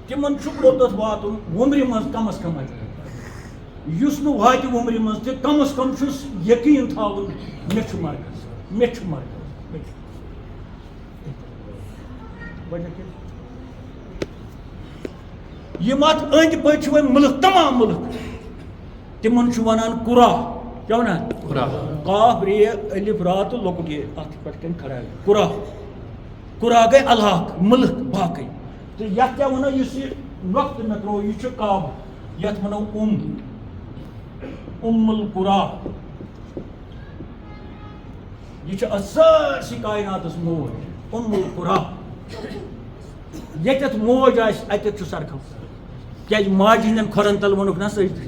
تِمن چھُ اوٚتَتھ واتُن وُمرِ منٛز کم از کم یُس نہٕ واتہِ وُمرِ منٛز تہِ کم از کم چھُس یقیٖن تھاوُن مےٚ چھُ مرکز یِم اتھ أنٛدۍ پٔکۍ چھِ وۄنۍ مُلک تمام مُلک تِمن چھُ ونان قُرا کیٛاہ ونان قاف رے الف را تہٕ لۄکُٹ یہِ اتھ پٮ۪ٹھ کَنۍ کھڑا قُرا گٔے علاقہٕ مُلک باقٕے تہٕ یتھ کیٛاہ ونو یُس یہِ نۄقطہٕ مےٚ ترٛوو یہِ چھُ کعبہٕ یتھ ونو القُرا یہ اتھ سٲرسٕے کائناتس موج القُرا ییٚتٮ۪تھ موج آسہِ اتٮ۪تھ چھُ سرکھل کیٛازِ ماجہِ ہٕنٛدٮ۪ن کھۄرن تل ووٚنُکھ نا سجدٕ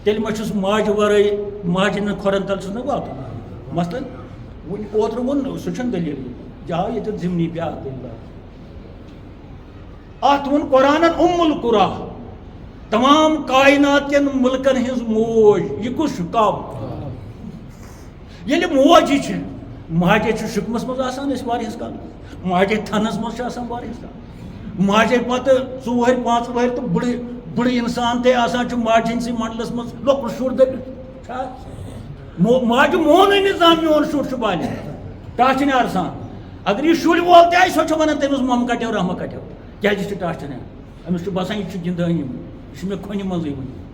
تیٚلہِ ما چھُس ماجہِ ورٲے ماجہِ ہٕنٛدٮ۪ن کھۄرن تل چھُس نا واتُن مثلاً وۄنۍ اوترٕ ووٚن سُہ چھُنہٕ دٔلیٖل جاو ییٚتٮ۪تھ ضمنی بیٛاکھ دٔلیٖل اتھ ووٚن قرآنن القُرا تمام کائنات کٮ۪ن مُلکن ہٕنٛز موج یہِ کُس چھُ کعبہٕ ییٚلہِ موجہِ چھِ ماجے چھُ شُکمس منٛز آسان أسۍ واریاہس کالس ماجے تھنس منٛز چھُ آسان واریاہس کالس ماجے پتہٕ 4 وٕہٕرۍ 5 وٕہٕرۍ تہٕ بٕڑٕ انسان تہِ آسان چھُ ماجہِ ہٕنٛدسٕے منڈلس منٛز لۄکُٹ شُر دٔپِتھ ماجہِ مونُے نہٕ زانٛہہ میون شُر چھُ بالہِ ٹاچھنہِ سان اگر یہِ شُرۍ وول تہِ آسہِ سۄ چھِ ونان تٔمِس مۄمہٕ کٹیو رحمہ کٹیو کیٛازِ یہِ چھُ ٹاچھنہِ أمس باسان یہ گندان یہ مے کھۄنہِ منٛزٕے وٕنہِ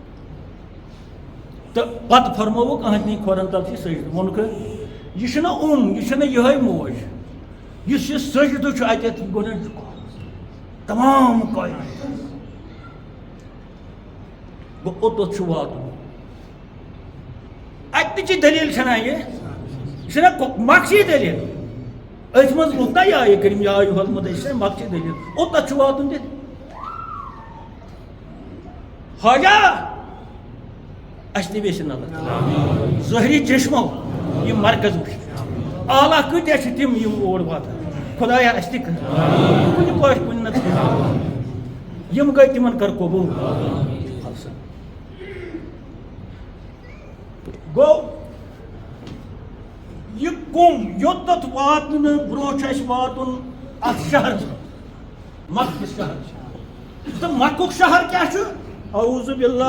تہٕ پتہٕ فرمووُکھ أہنٛدنٕے کھۄرن تل چھِ سجدٕ ووٚنُکھ یہِ چھُنہٕ یہِ چھَنہٕ یِہوٚے موج یُس یہِ سجدٕ چھُ اَتٮ۪تھ یہِ گوٚو نہٕ تمام کائنات گوٚو اوٚتَتھ چھُ واتُن اَتہِ تہِ چھِ دٔلیٖل چھَنا یہِ چھَنا مۄکسی دٔلیٖل أتھۍ منٛز ووٚن نا یہِ کٔرِم یا یہِ ہۄژمُت یہِ چھَنا مۄکسی دٔلیٖل اوٚتَتھ چھُ واتُن تہِ خواجہ اَسہِ تہِ ویٚژھِ نظر ظٲہری چشمو یہِ مرکز وٕچھ اعلیٰ کۭتیاہ چھِ تِم یِم اور واتان خۄدایا اَسہِ تہِ کٔر کُنہِ پٲٹھۍ کُنہِ نتہٕ یِم گٔے تِمن کر قبوٗل گوٚو یہِ کُم یوٚتَتھ واتنہٕ برونٛہہ چھُ اَسہِ واتُن اَتھ شہرس مکہٕ شہر تہٕ مکُک شہر کیٛاہ چھُ اعوذ باللہ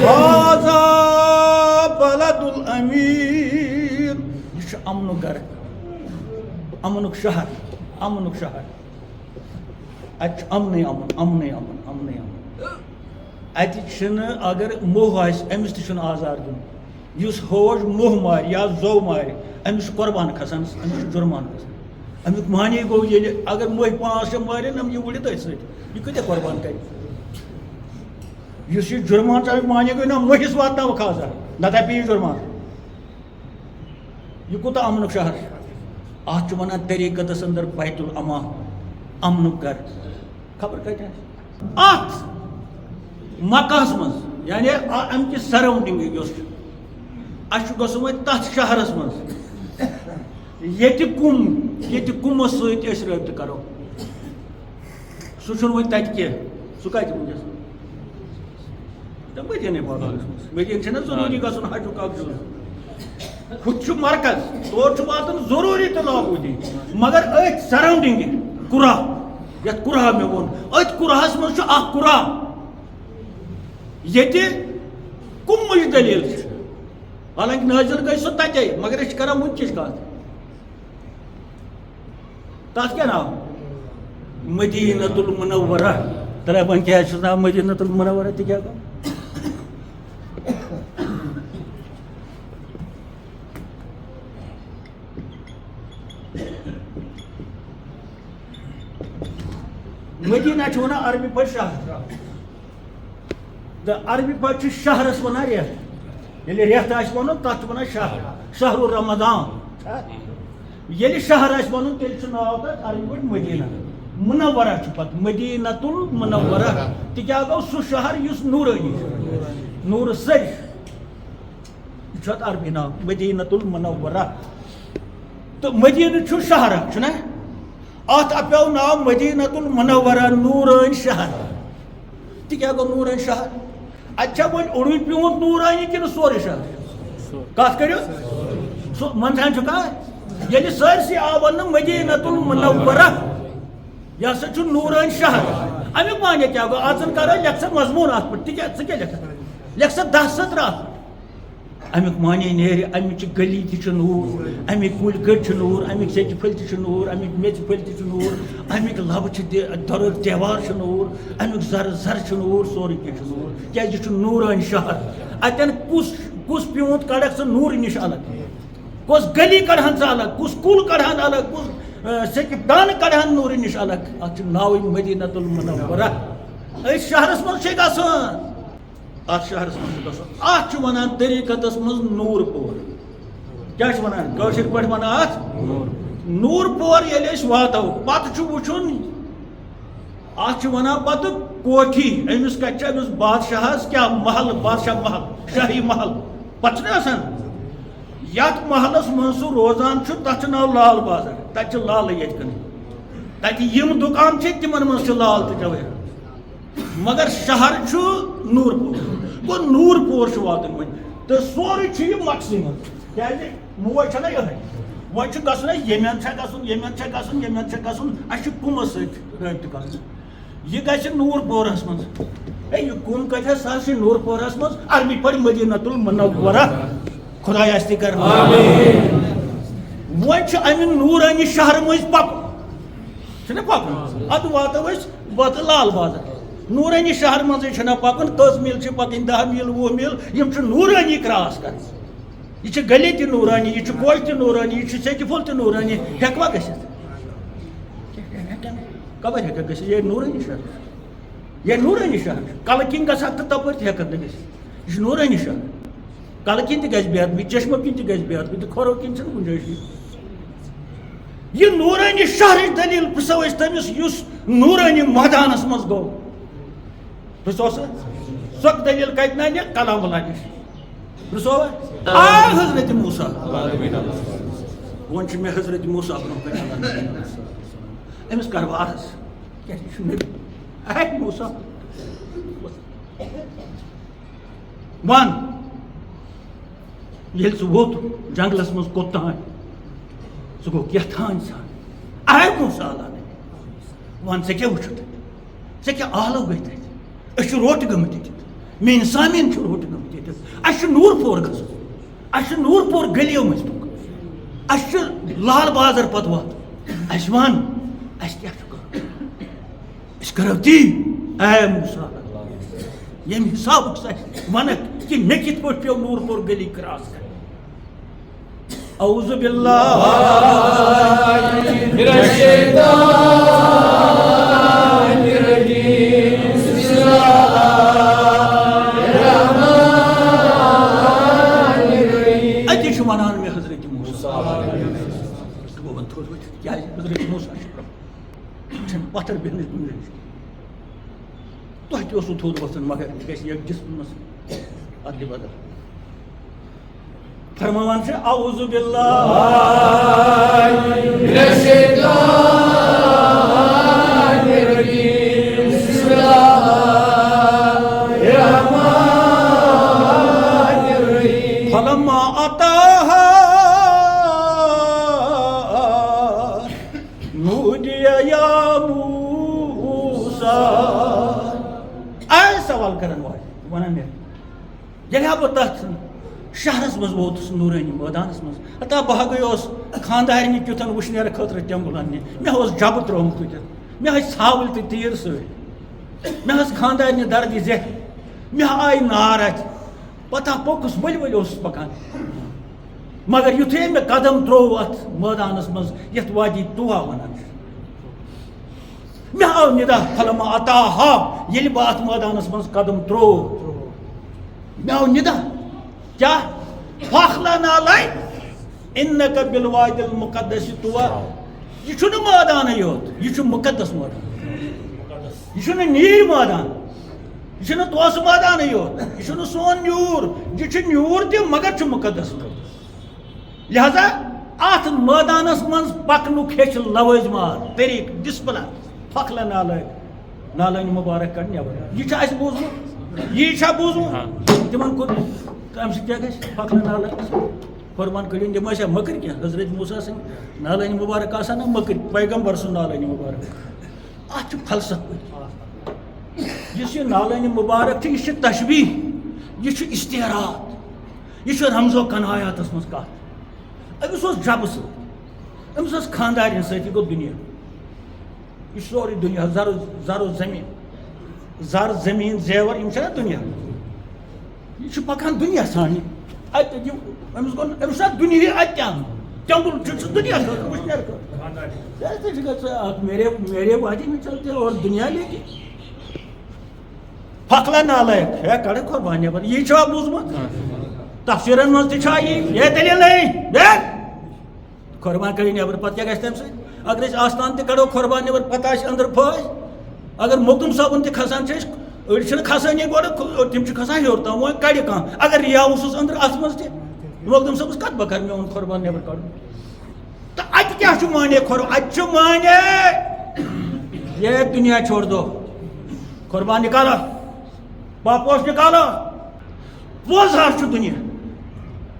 هذا بلد الامیر یہ چھُ امنُک گرٕ امنُک شہر امنُک شہر اتہِ چھُ امنٕے امن امنٕے امن امنٕے امن اتہِ چھُنہٕ اگر موہ آسہِ أمِس تہِ چھُنہٕ آزار دیُن یُس ہوج موہ مارِ یا زو مارِ أمِس چھُ قۄربان کھسان أمِس چھُ جُرمان کھسان امیُک معنی گوٚو ییٚلہِ اگر موہہِ 5-6 مارن یہِ وٕڑِ تٔتھۍ سۭتۍ یہِ کۭتیاہ قۄربان کرِ یُس یہِ جُرمان چھُ امیُک معنی گوٚو نہ موہِس واتناوکھ آزار نتہٕ پیٚیہِ جُرمان یہِ کوٗتاہ امنُک شہر چھُ اتھ چھُ ونان طریٖقتس انٛدر بیت الاما امنُک گرٕ خبر کتہِ آسہِ اتھ مکہس منٛز یعنی امہِ کہِ سراوڈنگ یۄس چھِ اَسہِ چھُ گژھُن وۄنۍ تتھ شہرس منٛز ییٚتہِ کُمس سۭتۍ أسۍ رٲبطہٕ کرو سُہ چھُنہٕ وۄنۍ تتہِ کینٛہہ سُہ کتہِ وٕنکیٚس مدیٖنٕے پاکس منٛز مدیٖنہٕ چھُنہ ضروٗری گژھُن حجُک اکھ جُز ہُتہِ چھُ مرکز تور چھُ واتُن ضروٗری تہٕ لابوٗدی مگر أتھۍ سراوڈنگ قُرا یتھ قُرا مےٚ ووٚن أتھۍ قُراہس منٛز چھُ اکھ قُرا ییٚتہِ کُمٕچ دٔلیٖل چھِ حالانکہِ نٲزِل گٔے سۄ تتے مگر أسۍ چھِ کران وٕنکِچ کتھ تتھ کیٛاہ ناو مدیٖنۃ المنورہ وۄنۍ کیٛازِ چھُس ناو مدیٖنۃ المنورہ تہِ کیٛاہ گوٚو مدیٖنہ چھِ ونان عربی پٲٹھۍ شہر تہٕ عربی پٲٹھۍ چھِ شہرس ونان رٮ۪تھ ییٚلہِ رٮ۪تھ آسہِ ونُن تتھ چھُ ونان شہر شہرُ رمضان ییٚلہِ شہر آسہِ ونُن تیٚلہِ چھُ ناو تتھ عربی پٲٹھۍ مدیٖنہ منورہ چھُ پتہٕ مدیٖنۃ المنورہ تہِ کیٛاہ گوٚو سُہ شہر یُس نوٗرٲنی چھُ نوٗرٕ سٔرۍ یہِ چھُ اتھ عربی ناو مدیٖنۃ المنورہ تہٕ مدیٖنہٕ چھُ شہر اکھ چھُنہ اتھ پیٚو ناو مدیٖنۃ المنورہ نوٗرٲنۍ شہر تہِ کیٛاہ گوٚو نوٗرٲنۍ شہر اتہِ چھا وۄنۍ اوٚڑُے پیوٗنت نوٗرٲنی کِنہٕ سورُے شہر کتھ کٔرِو سُہ منٛزہان چھُ کتھ ییٚلہِ سٲرسٕے آو وننہٕ مدیٖنۃ المنورہ یہِ ہسا چھُ نوٗرٲنۍ شہر امیُک معنی کیٛاہ گوٚو اتھ زن کرو لیکھ سا مضموٗن اتھ پٮ۪ٹھ تِکیٛازِ ژٕ کیٛاہ لیکھکھ لیکھ سا 10 سطر اتھ امیُک معنی نیرِ امِچ گلی تہِ چھِ نوٗر امِکۍ کُلۍ کٔٹۍ چھِ نوٗر امِکۍ سیٚکہِ پھٔلۍ تہِ چھِ نوٗر امِکۍ میٚژِ پھٔلۍ تہِ چھِ نوٗر امِکۍ لبہٕ چھِ دۄرٕر دیوار چھِ نوٗر امیُک زر چھُ نوٗر سورُے کینٛہہ چھُ نوٗر کیٛازِ یہِ چھُ نوٗرٲنۍ شہر اتٮ۪ن کُس پیوٗنت کڑکھ ژٕ نوٗرٕ نِش الگ کۄس گلی کڑہن ژٕ الگ کُس کُل کڑہن الگ کُس سیٚکہِ دانہٕ کڑہن نوٗرٕ نِش الگ اتھ چھُ ناوٕے مدیٖنۃ المنورہ أتھۍ شہرس منٛز چھِ گژھان اتھ شہرس منٛز چھُ گژھُن اتھ چھُ ونان طریٖقتس منٛز نوٗر پور کیٛاہ چھِ ونان کٲشِر پٲٹھۍ ونان اتھ نوٗر پور ییٚلہِ أسۍ واتو پتہٕ چھُ وٕچھُن اتھ چھِ ونان پتہٕ کوٹھی أمِس کتہِ چھِ أمِس بادشاہس کیٛاہ محل بادشاہ محل شاہی محل پتہٕ چھُنہ آسان یتھ محلس منٛز سُہ روزان چھُ تتھ چھُ ناو لال بازر تتہِ چھِ لالٕے ییٚتہِ کٕنٕنۍ تتہِ یِم دُکان چھِ تِمن منٛز چھِ لال تہٕ جوٲہِر مگر شہر چھُ نوٗر پور گوٚو نوٗر پور چھُ واتُن وۄنۍ تہٕ سورُے چھُ یہِ مۄکسٕے منٛز کیٛازِ موج چھَنہ یِہوٚے وۄنۍ چھُ گژھُن اَسہِ ییٚمٮ۪ن چھا گژھُن ییٚمٮ۪ن چھا گژھُن ییٚمٮ۪ن چھا گژھُن اَسہِ چھُ کُمس سۭتۍ رٲبطہٕ کرُن یہ گژھِ نور پورس مز ہے یہ کُن کتھ سا چھ نور پورس مز عربی پڑھ مدینۃ المنورہ خدایا استی کر وۄنۍ چھُ امہِ نورانی شہر مٔنٛزۍ پکُن چھُنہ پکُن ادٕ واتو أسۍ واتو لال بازر نورانی شہر منٛزٕے چھُنہ پکُن کٔژ میٖل چھِ پکٕنۍ 10 میٖل 20 میٖل یِم چھِ نورانی کراس کرٕنۍ یہ چھِ گلی تہِ نورانی یہ چھِ کوچ تہِ نورانی یہ چھِ سیٚکہِ پھوٚل تہِ نورانی ہٮ۪کوا گٔژھِتھ کبر ہٮ۪ککھ گٔژھِتھ یہ نورانی شہر یہ نورانی شہر کلہٕ کِنۍ گژھکھ تہٕ تپٲرۍ تہِ ہٮ۪ککھ نہٕ گٔژھِتھ یہ چھُ نورانی شہر کلہٕ کِنۍ تہِ گژھِ بے ادبی چشمو کِنۍ تہِ گژھِ بے ادبی تہٕ کھۄرو کِنۍ چھِنہٕ گُنجٲیشی یہ نورانی شہرٕچ دلیٖل پرٛژھو أسۍ تٔمِس یُس نورانی مٲدانس منٛز گوٚو پرٛژھو سا سۄ دلیٖل کتہِ ننہِ کلام اللہ نِش پرٛژھو آے حضرت موسیٰ وۄنۍ چھُ مےٚ حضرت موسیٰ برونٛہہ کَنہِ أمِس کَرٕ بہٕ عرض کیٛازِ یہِ چھُ نبی اے موسیٰ وَن ییٚلہِ ژٕ ووت جنگلس منٛز کوٚتام ژٕ گوٚو کیٛاہتانۍ سان اے موسیٰ علیٰ نبی وَن ژےٚ کیٛاہ وٕچھُتھ ژےٚ کیٛاہ آلو گٔے تَتہِ أسۍ چھِ روٹہٕ گٔمٕتۍ ییٚتہِ میٛٲنۍ سامعیٖن چھِ روٹہٕ گٔمٕتۍ ییٚتہِ اَسہِ چھُ نوٗر پور گژھُن اَسہِ چھُ نوٗر پور گٔلیو مٔنٛزۍ پَکُن اَسہِ چھُ لال بازر پتہٕ واتُن اَسہِ وَن اَسہِ کیٛاہ چھُ کَرُن أسۍ کَرو تی اے موسیٰ ییٚمہِ حسابُک ژٕ اَسہِ وَنکھ کہِ مےٚ کِتھ پٲٹھۍ پیوٚو نوٗر پور گلی کراس کَرٕنۍ اعوذ باللہ من الشیطان الرجیم بسم اللہ الرحمن الرحیم اتی چھُ وَنان مےٚ حضرت موسیٰ وَن تھوٚد ؤتھِتھ کیٛازِ حضرت موسیٰ چھُنہٕ پتھر بیٚہنٕچ گُنجٲیش تۄہہِ تہِ اوسوٕ تھوٚد وۄتھُن مگر یہِ گژھِ یَتھ جسمس ادلہِ بدل فرماوان چھِ اعوذ باللہ من الشیطان الرجیم بسم اللہ الرحمن الرحیم فلما اتاها نودی یا موسیٰ آئے سوال کرن واجہِ ونان مےٚ ییٚلہِ ہا بہٕ تتھ شہرس منٛز ووتُس نورانی مٲدانس منٛز ہتا بہٕ گٔیوس خانٛدارنہِ کیُتھن وٕشنیرٕ خٲطرٕ تیٚمبُل اننہِ مےٚ اوس جبہٕ ترٛوومُت تُجِتھ مےٚ ٲسۍ ژھاوٕلۍ تہٕ تیٖر سۭتۍ مےٚ ٲس خانٛدارنہِ دردی زٮ۪ٹھ مےٚ آیہِ نار اتہِ پتہ پوٚکُس ؤلۍ ؤلۍ اوسُس پکان مگر یُتھُے مےٚ قدم ترٛوو اتھ مٲدانس منٛز یتھ وادی طُوا ونان چھِ مےٚ آو نِدا فلما اتاها ییٚلہِ بہٕ اتھ مٲدانس منٛز قدم ترٛوو مےٚ آو نِدا کیٛاہ فاخلن علیہ انک بالوادی المقدس طُوا یہ چھُنہٕ مٲدانٕے یوت یہ چھُ مُقدس مٲدان یہ چھُنہٕ نیٖرۍ مٲدان یہ چھُنہٕ توسہٕ مٲدانٕے یوت یہ چھُنہٕ سون نیوٗر یہ چھُ نیوٗر تہِ مگر چھُ مُقدس لہذا اتھ مٲدانس منٛز پکنُک ہیٚچھ لوٲزمات طریٖقہٕ ڈسپلن فخلن علیہ نالٲنۍ مُبارک کڑ نٮ۪بر یہ چھُ اَسہِ بوٗزمُت یی چھا بوٗزمُت تِمن کوٚر تمہِ سۭتۍ کیٛاہ گژھِ فخلن علیہ قۄربان کٔڑِنۍ تِم ٲسیا مٔکٕرۍ کینٛہہ حضرت موسیٰ سٕنٛدۍ نالٲنۍ مُبارک آسان نا مٔکٕرۍ پیغمبر سُنٛد نالٲنۍ مُبارک اتھ چھُ فلسفہٕ یُس یہِ نالٲنۍ مُبارک چھُ یہِ چھُ تشبیح یہ استعارات یہ رمز و کنایاتس مز کت امس جب امس خاندارن ست گو دنیا یہ سوری دنیا زر و زمین زر زمین زیور یم دنیا یہ پکان دنیا سانی امس دنیا اتن تمبل دنیا میرے وادی میں چلتے اور دنیا لے کے فخلا نالائق ہے کڑے قربان نبر یہ چھا بوزمت تفسیرن مز تہ یہ دلیل نہیں دیکھ قربان کڑی نبر پتہ کیا گژھِ تمہ سۭتۍ اگر أسۍ آستان تہ کڑو قربان نبر پتہ آسہِ أنٛدر پھٲسۍ اگر مخدوم صٲبُن تہ کھسان چھِ أسۍ أڑۍ چھِنہٕ کھسٲنی گۄڈٕ تِم چھِ کھسان ہیوٚر تام وۄنۍ کڑِ کانٛہہ اگر ریا اوسُس أنٛدر اتھ منٛز تہِ مخدوم صٲبس کتھ بہٕ کرٕ میون قربان نبر کڑُن تہٕ اتہِ کیٛاہ چھُ مانے اتہِ چھُ مانے یہ دنیا چھوڑ دو قربان نکالا پاپوش نکالا پوزار چھُ دنیا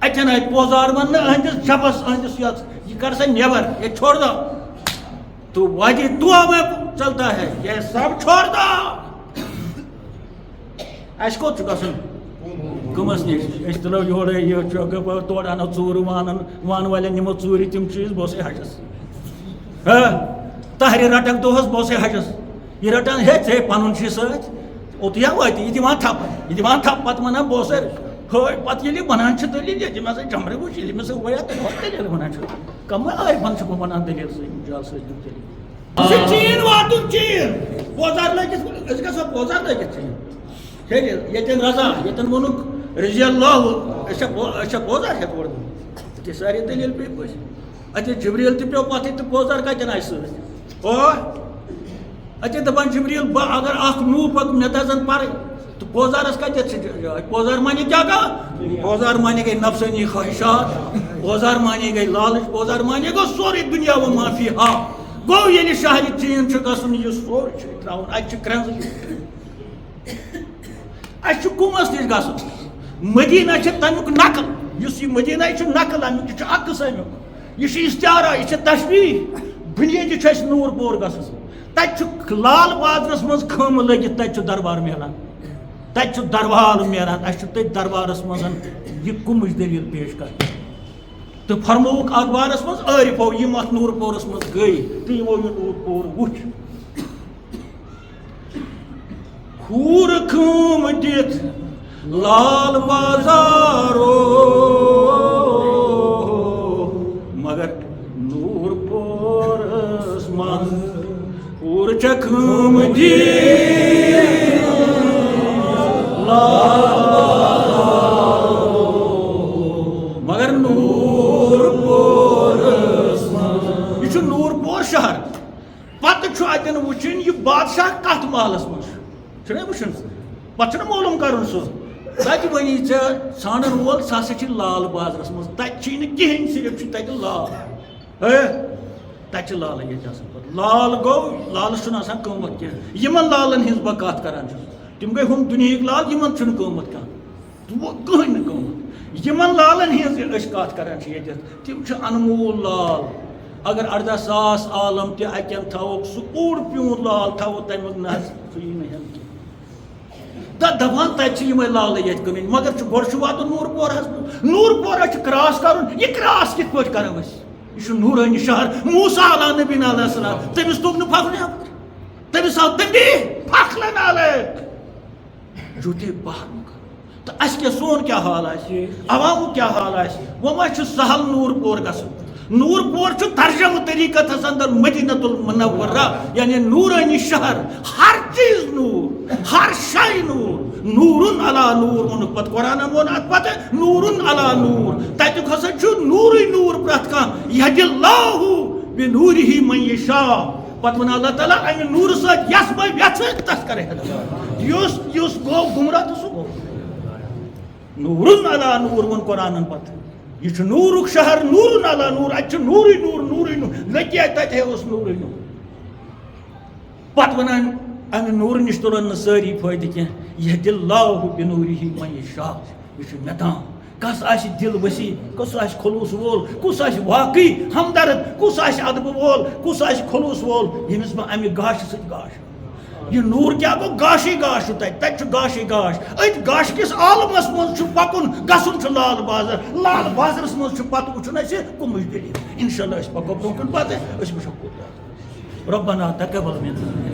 اتن آئی پوزار ون اہندس جبس اہندس یہ کر سا نیبر یہ چھوڑ دو تو وادی طُوا میں چلتا ہے یہ سب چھوڑ دو. اس کو گھن کمس نش تلو یورے یہ تور انو ژور وان والن نمو ژوٗرِ تم چیز بہٕ اوسے حجس تہرِ رٹکھ دۄہس بہٕ اوسے حجس یہ رٹان ہے ژے پنُن چھی سۭتۍ اوٚتیا وٲتی یہِ دِوان تھپ پتہٕ ونان بہٕ اوسے ہٲے پتہٕ ییٚلہِ ونان چھِ دٔلیٖل ییٚتہِ مےٚ سۭتۍ جمرٕ وٕچھ ییٚلہِ مےٚ سۭتۍ ویا دٔلیٖل ونان چھُ کمٕے آیہِ بنٛد چھُ بہٕ ونان دٔلیٖل سۭتۍ جال سۭتۍ دٔلیٖل چیٖن واتُن چیٖن بوزار لٲگِتھ أسۍ گژھو بوزار لٲگِتھ چیٖن ہیٚرِ ییٚتٮ۪ن رضا ییٚتٮ۪ن ووٚنُکھ رضی اللہ أسۍ چھا بوزار ہٮ۪تھ اورٕ تہِ سارے دٔلیٖل پیٚیہِ پٲٹھۍ اَتہِ جبریٖل تہِ پیٚو پتھٕے تہٕ بوزار کتٮ۪ن آسہِ سۭتۍ اتے دپان جبریل بہ اگر اخ نو پک مے دزن پرٕنۍ تہٕ بوزارس کتٮ۪تھ چھِ جاے بوزار مانے کیٛاہ گوٚو بوزار مانے گٔے نفسٲنی خواہشات بوزار مانے گٔے لالٕچ بوزار مانے گوٚو سورُے دُنیا و معافی ہا گوٚو ییٚلہِ شہرِ چیٖن چھُ گژھُن یہِ سورُے چھُ ترٛاوُن اَتہِ چھِ کرٛٮ۪نٛزٕ اَسہِ چھُ کُمس نِش گژھُن مدیٖنہ چھِ تمیُک نقل یُس یہِ مدیٖنہ یہِ چھُ نقل امیُک یہِ چھُ عکس امیُک یہِ چھُ استعارہ یہِ چھِ تشبیہ بُنیٲدی چھُ اَسہِ نوٗر پور گژھُن تتہِ چھُ لال بازرس منٛز خٲمہٕ لٲگِتھ تتہِ چھُ دربار میلان تتہِ چھُ دربار میلان اَسہِ چھُ تٔتھۍ دربارس منٛز یہِ کُمٕچ دٔلیٖل پیش کرٕنۍ تہٕ فرمووُکھ اخبارس منٛز عٲرفو یِم اتھ نوٗر پورس منٛز گٔے تہٕ یِمو یہِ نوٗر پور وٕچھ کھوٗرٕ خٲم دِتھ لال بازارو مگر نوٗر پورس منٛز پور چکھم دی مگر نور پورس یہ چھُ نور پور شہر پتہٕ چھُ اتٮ۪ن وٕچھُن یہِ بادشاہ کتھ محلس منٛز چھُنا وٕچھُن پتہٕ چھُنہ معلوٗم کرُن سُہ تتہِ ؤنی ژےٚ ژھانڈن وول سُہ ہسا چھِ لال بازرس منٛز تتہِ چھُے نہٕ کِہینۍ صرف چھُ تتہِ لال تتہِ چھِ لالٕے ییٚتہِ آسان پتہٕ لال گوٚو لالس چھُنہٕ آسان قۭمتھ کینٛہہ یِمن لالن ہِنٛز بہٕ کتھ کران چھُس تِم گٔے ہُم دُنہِکۍ لال یِمن چھُنہٕ قۭمتھ کانٛہہ کٕہٕنۍ نہٕ قۭمتھ یِمن لالن ہِنٛز أسۍ کتھ کران چھِ ییٚتٮ۪تھ تِم چھِ انمول لال اگر 18,000 عالم تہِ اَکٮ۪ن تھاووکھ سُہ اوٚڑ پیوٗنٛت لال تھاوو تمیُک نہ حظ سُہ یی نہٕ ہٮ۪نہٕ کینٛہہ دپان تتہِ چھِ یِمے لالٕے ییٚتہِ کٕنٕنۍ مگر گۄڈٕ چھُ واتُن نوٗر پورہس منٛز نوٗر پورہ چھُ کراس کرُن یہِ کراس کِتھ پٲٹھۍ کرو أسۍ یہ چھُ نوٗرٲنی شہر موسیٰ علیٰ نبی علیہ السلام تٔمِس توٚگ نہٕ پھکھ نٮ۪بر تٔمِس آو تٔتی پھکھ نالے جوٗتے باہر تہٕ اَسہِ کیٛاہ سون کیٛاہ حال آسہِ عوامُک کیٛاہ حال آسہِ وۄنۍ ما چھُ سہل نوٗر پور گژھُن نوٗر پور چھُ ترجمہٕ طریٖقتس اندر مدینۃ المنورہ یعنی نوٗرٲنی شہر ہر چیٖز نوٗر ہر شے نوٗر نوٗرُن علا نوٗر ووٚنُکھ پتہٕ قرآنن ووٚن اتھ پتہٕ نوٗرُن علا نوٗر تتیُک ہسا چھُ نوٗرٕے نوٗر پرٛٮ۪تھ کانٛہہ یہدِ اللہُ بنوٗرِہِ من یشاء پتہٕ ووٚن اللہ تعالیٰ امہِ نوٗرٕ سۭتۍ یس بہٕ یژھٕ تس کرٕ ہدایت یُس گوٚو گمراہ تہٕ سُہ گوٚو نوٗرُن علا نوٗر ووٚن قرآنن پتہٕ یہ چھُ نوٗرُک شہر نوٗرُن علا نوٗر اَتہِ چھُ نوٗرٕے نوٗر نوٗرٕے نوٗر لٔگی اَتہِ تتہِ اوس نوٗرٕے نوٗر پتہٕ ونان امہِ نوٗرٕ نِش تُلن نہٕ سٲری فٲیدٕ کینٛہہ یہدِ اللہُ بنوٗرِہِ من یشاء یہِ چھُ مےٚ تام کس آسہِ دِل ؤسیع کُس آسہِ خلوٗص وول کُس آسہِ واقعی ہمدرد کُس آسہِ ادبہٕ وول کُس آسہِ خلوٗص وول ییٚمِس بہٕ امہِ گاشہٕ سۭتۍ گاش یہ نوٗر کیٛاہ گوٚو گاشٕے گاش چھُ تتہِ چھُ گاشٕے گاش أتھۍ گاشہٕ کِس عالمس منٛز چھُ پکُن گژھُن چھُ لال بازر لال بازرس منٛز چھُ پتہٕ وٕچھُن اَسہِ کُمٕچ دٔلیٖل انشاء اللہ أسۍ پکو برونٛہہ کُن پتہٕ أسۍ وٕچھو کوٗتاہ ربنا تقبل منا